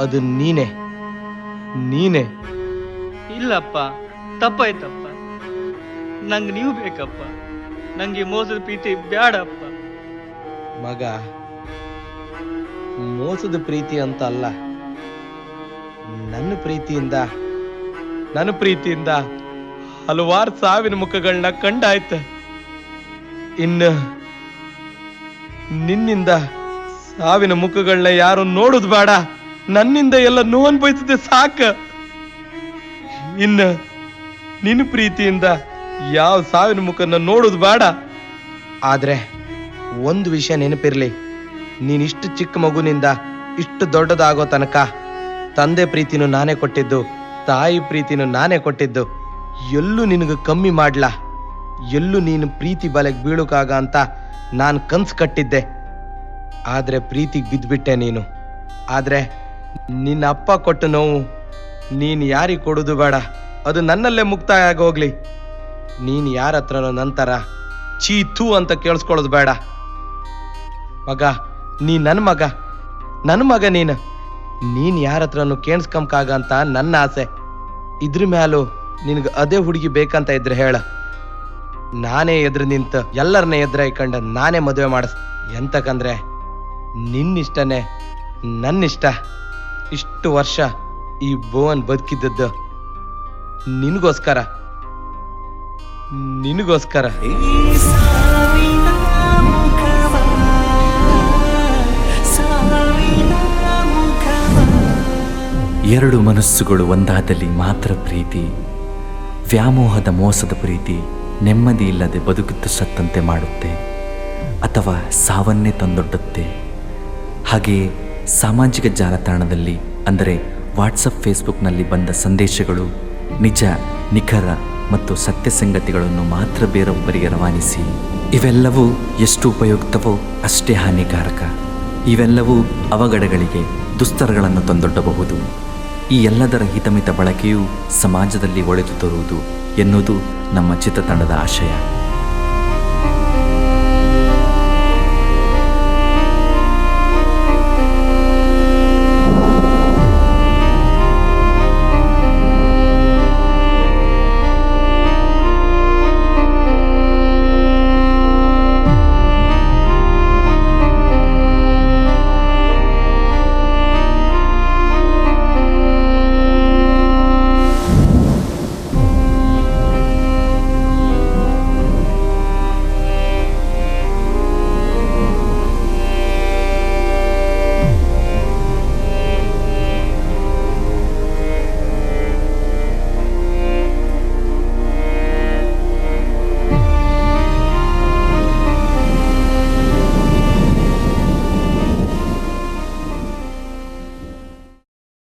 ಅದು ನೀನೇ. ಇಲ್ಲಪ್ಪ, ತಪ್ಪಾಯ್ತಪ್ಪ. ನಂಗೆ ನೀವು ಬೇಕಪ್ಪ. ನಂಗೆ ಮೋಸದ ಪ್ರೀತಿ ಬ್ಯಾಡಪ್ಪ. ಮಗ, ಮೋಸದ ಪ್ರೀತಿ ಅಂತ ಅಲ್ಲ, ನನ್ನ ಪ್ರೀತಿಯಿಂದ ಹಲವಾರು ಸಾವಿನ ಮುಖಗಳನ್ನ ಕಂಡಾಯ್ತು. ಇನ್ನು ನಿನ್ನಿಂದ ಸಾವಿನ ಮುಖಗಳನ್ನ ಯಾರು ನೋಡುದು ಬೇಡ. ನನ್ನಿಂದ ಎಲ್ಲ ನೋವು ಅನ್ಭವಿಸಿದೆ ಸಾಕು. ಇನ್ನು ನಿನ್ನ ಪ್ರೀತಿಯಿಂದ ಯಾವ ಸಾವಿನ ಮುಖನ ನೋಡುದು ಬೇಡ. ಆದ್ರೆ ಒಂದು ವಿಷಯ ನೆನಪಿರ್ಲಿ, ನೀನಿಷ್ಟು ಚಿಕ್ಕ ಮಗುನಿಂದ ಇಷ್ಟು ದೊಡ್ಡದಾಗೋ ತನಕ ತಂದೆ ಪ್ರೀತಿನೂ ನಾನೇ ಕೊಟ್ಟಿದ್ದು, ತಾಯಿ ಪ್ರೀತಿನೂ ನಾನೇ ಕೊಟ್ಟಿದ್ದು. ಎಲ್ಲೂ ನಿನಗೆ ಕಮ್ಮಿ ಮಾಡ್ಲಾ, ಎಲ್ಲೂ ನೀನು ಪ್ರೀತಿ ಬಲೆಗೆ ಬೀಳುಕಾಗ ಅಂತ ನಾನು ಕನ್ಸು ಕಟ್ಟಿದ್ದೆ. ಆದ್ರೆ ಪ್ರೀತಿಗೆ ಬಿದ್ದುಬಿಟ್ಟೆ ನೀನು. ಆದ್ರೆ ನಿನ್ನ ಅಪ್ಪ ಕೊಟ್ಟ ನೋವು ನೀನು ಯಾರಿಗೆ ಕೊಡೋದು ಬೇಡ, ಅದು ನನ್ನಲ್ಲೇ ಮುಕ್ತಾಯ ಆಗೋಗ್ಲಿ. ನೀನು ಯಾರ ಹತ್ರನೋ ನಂತರ ಚೀತು ಅಂತ ಕೇಳಿಸ್ಕೊಳ್ಳೋದು ಬೇಡ. ಮಗ, ನೀ ನನ್ನ ಮಗ ನೀನು ಯಾರ ಹತ್ರನೂ ಕೇಳಿಸ್ಕೊಂಬಕಾಗ ಅಂತ ನನ್ನ ಆಸೆ. ಇದ್ರ ಮ್ಯಾಲೂ ನಿನಗೆ ಅದೇ ಹುಡುಗಿ ಬೇಕಂತ ಇದ್ರೆ ಹೇಳ, ನಾನೇ ಎದುರು ನಿಂತು ಎಲ್ಲರನ್ನೇ ಎದುರಾಯ್ಕೊಂಡು ನಾನೇ ಮದುವೆ ಮಾಡಿಸ್. ಎಂತಕಂದ್ರೆ ನಿನ್ನಿಷ್ಟನೇ ನನ್ನಿಷ್ಟ. ಇಷ್ಟು ವರ್ಷ ಈ ಭುವನ್ ಬದುಕಿದ್ದದ್ದು ನಿನಗೋಸ್ಕರ. ಎರಡು ಮನಸ್ಸುಗಳು ಒಂದಾದಲ್ಲಿ ಮಾತ್ರ ಪ್ರೀತಿ. ವ್ಯಾಮೋಹದ ಮೋಸದ ಪ್ರೀತಿ ನೆಮ್ಮದಿ ಇಲ್ಲದೆ ಬದುಕಿದ್ದು ಸತ್ತಂತೆ ಮಾಡುತ್ತೆ ಅಥವಾ ಸಾವನ್ನೇ ತಂದೊಡ್ಡುತ್ತೆ. ಹಾಗೆಯೇ ಸಾಮಾಜಿಕ ಜಾಲತಾಣದಲ್ಲಿ ಅಂದರೆ ವಾಟ್ಸಪ್, ಫೇಸ್ಬುಕ್ನಲ್ಲಿ ಬಂದ ಸಂದೇಶಗಳು ನಿಜ, ನಿಖರ ಮತ್ತು ಸತ್ಯ ಸಂಗತಿಗಳನ್ನು ಮಾತ್ರ ಬೇರೊಬ್ಬರಿಗೆ ರವಾನಿಸಿ. ಇವೆಲ್ಲವೂ ಎಷ್ಟು ಉಪಯುಕ್ತವೋ ಅಷ್ಟೇ ಹಾನಿಕಾರಕ. ಇವೆಲ್ಲವೂ ಅವಘಡಗಳಿಗೆ, ದುಸ್ತರಗಳನ್ನು ತಂದೊಡ್ಡಬಹುದು. ಈ ಎಲ್ಲದರ ಹಿತಮಿತ ಬಳಕೆಯು ಸಮಾಜದಲ್ಲಿ ಒಳೆದು ತರುವುದು ಎನ್ನುವುದು ನಮ್ಮ ಚಿತ್ರತಂಡದ ಆಶಯ.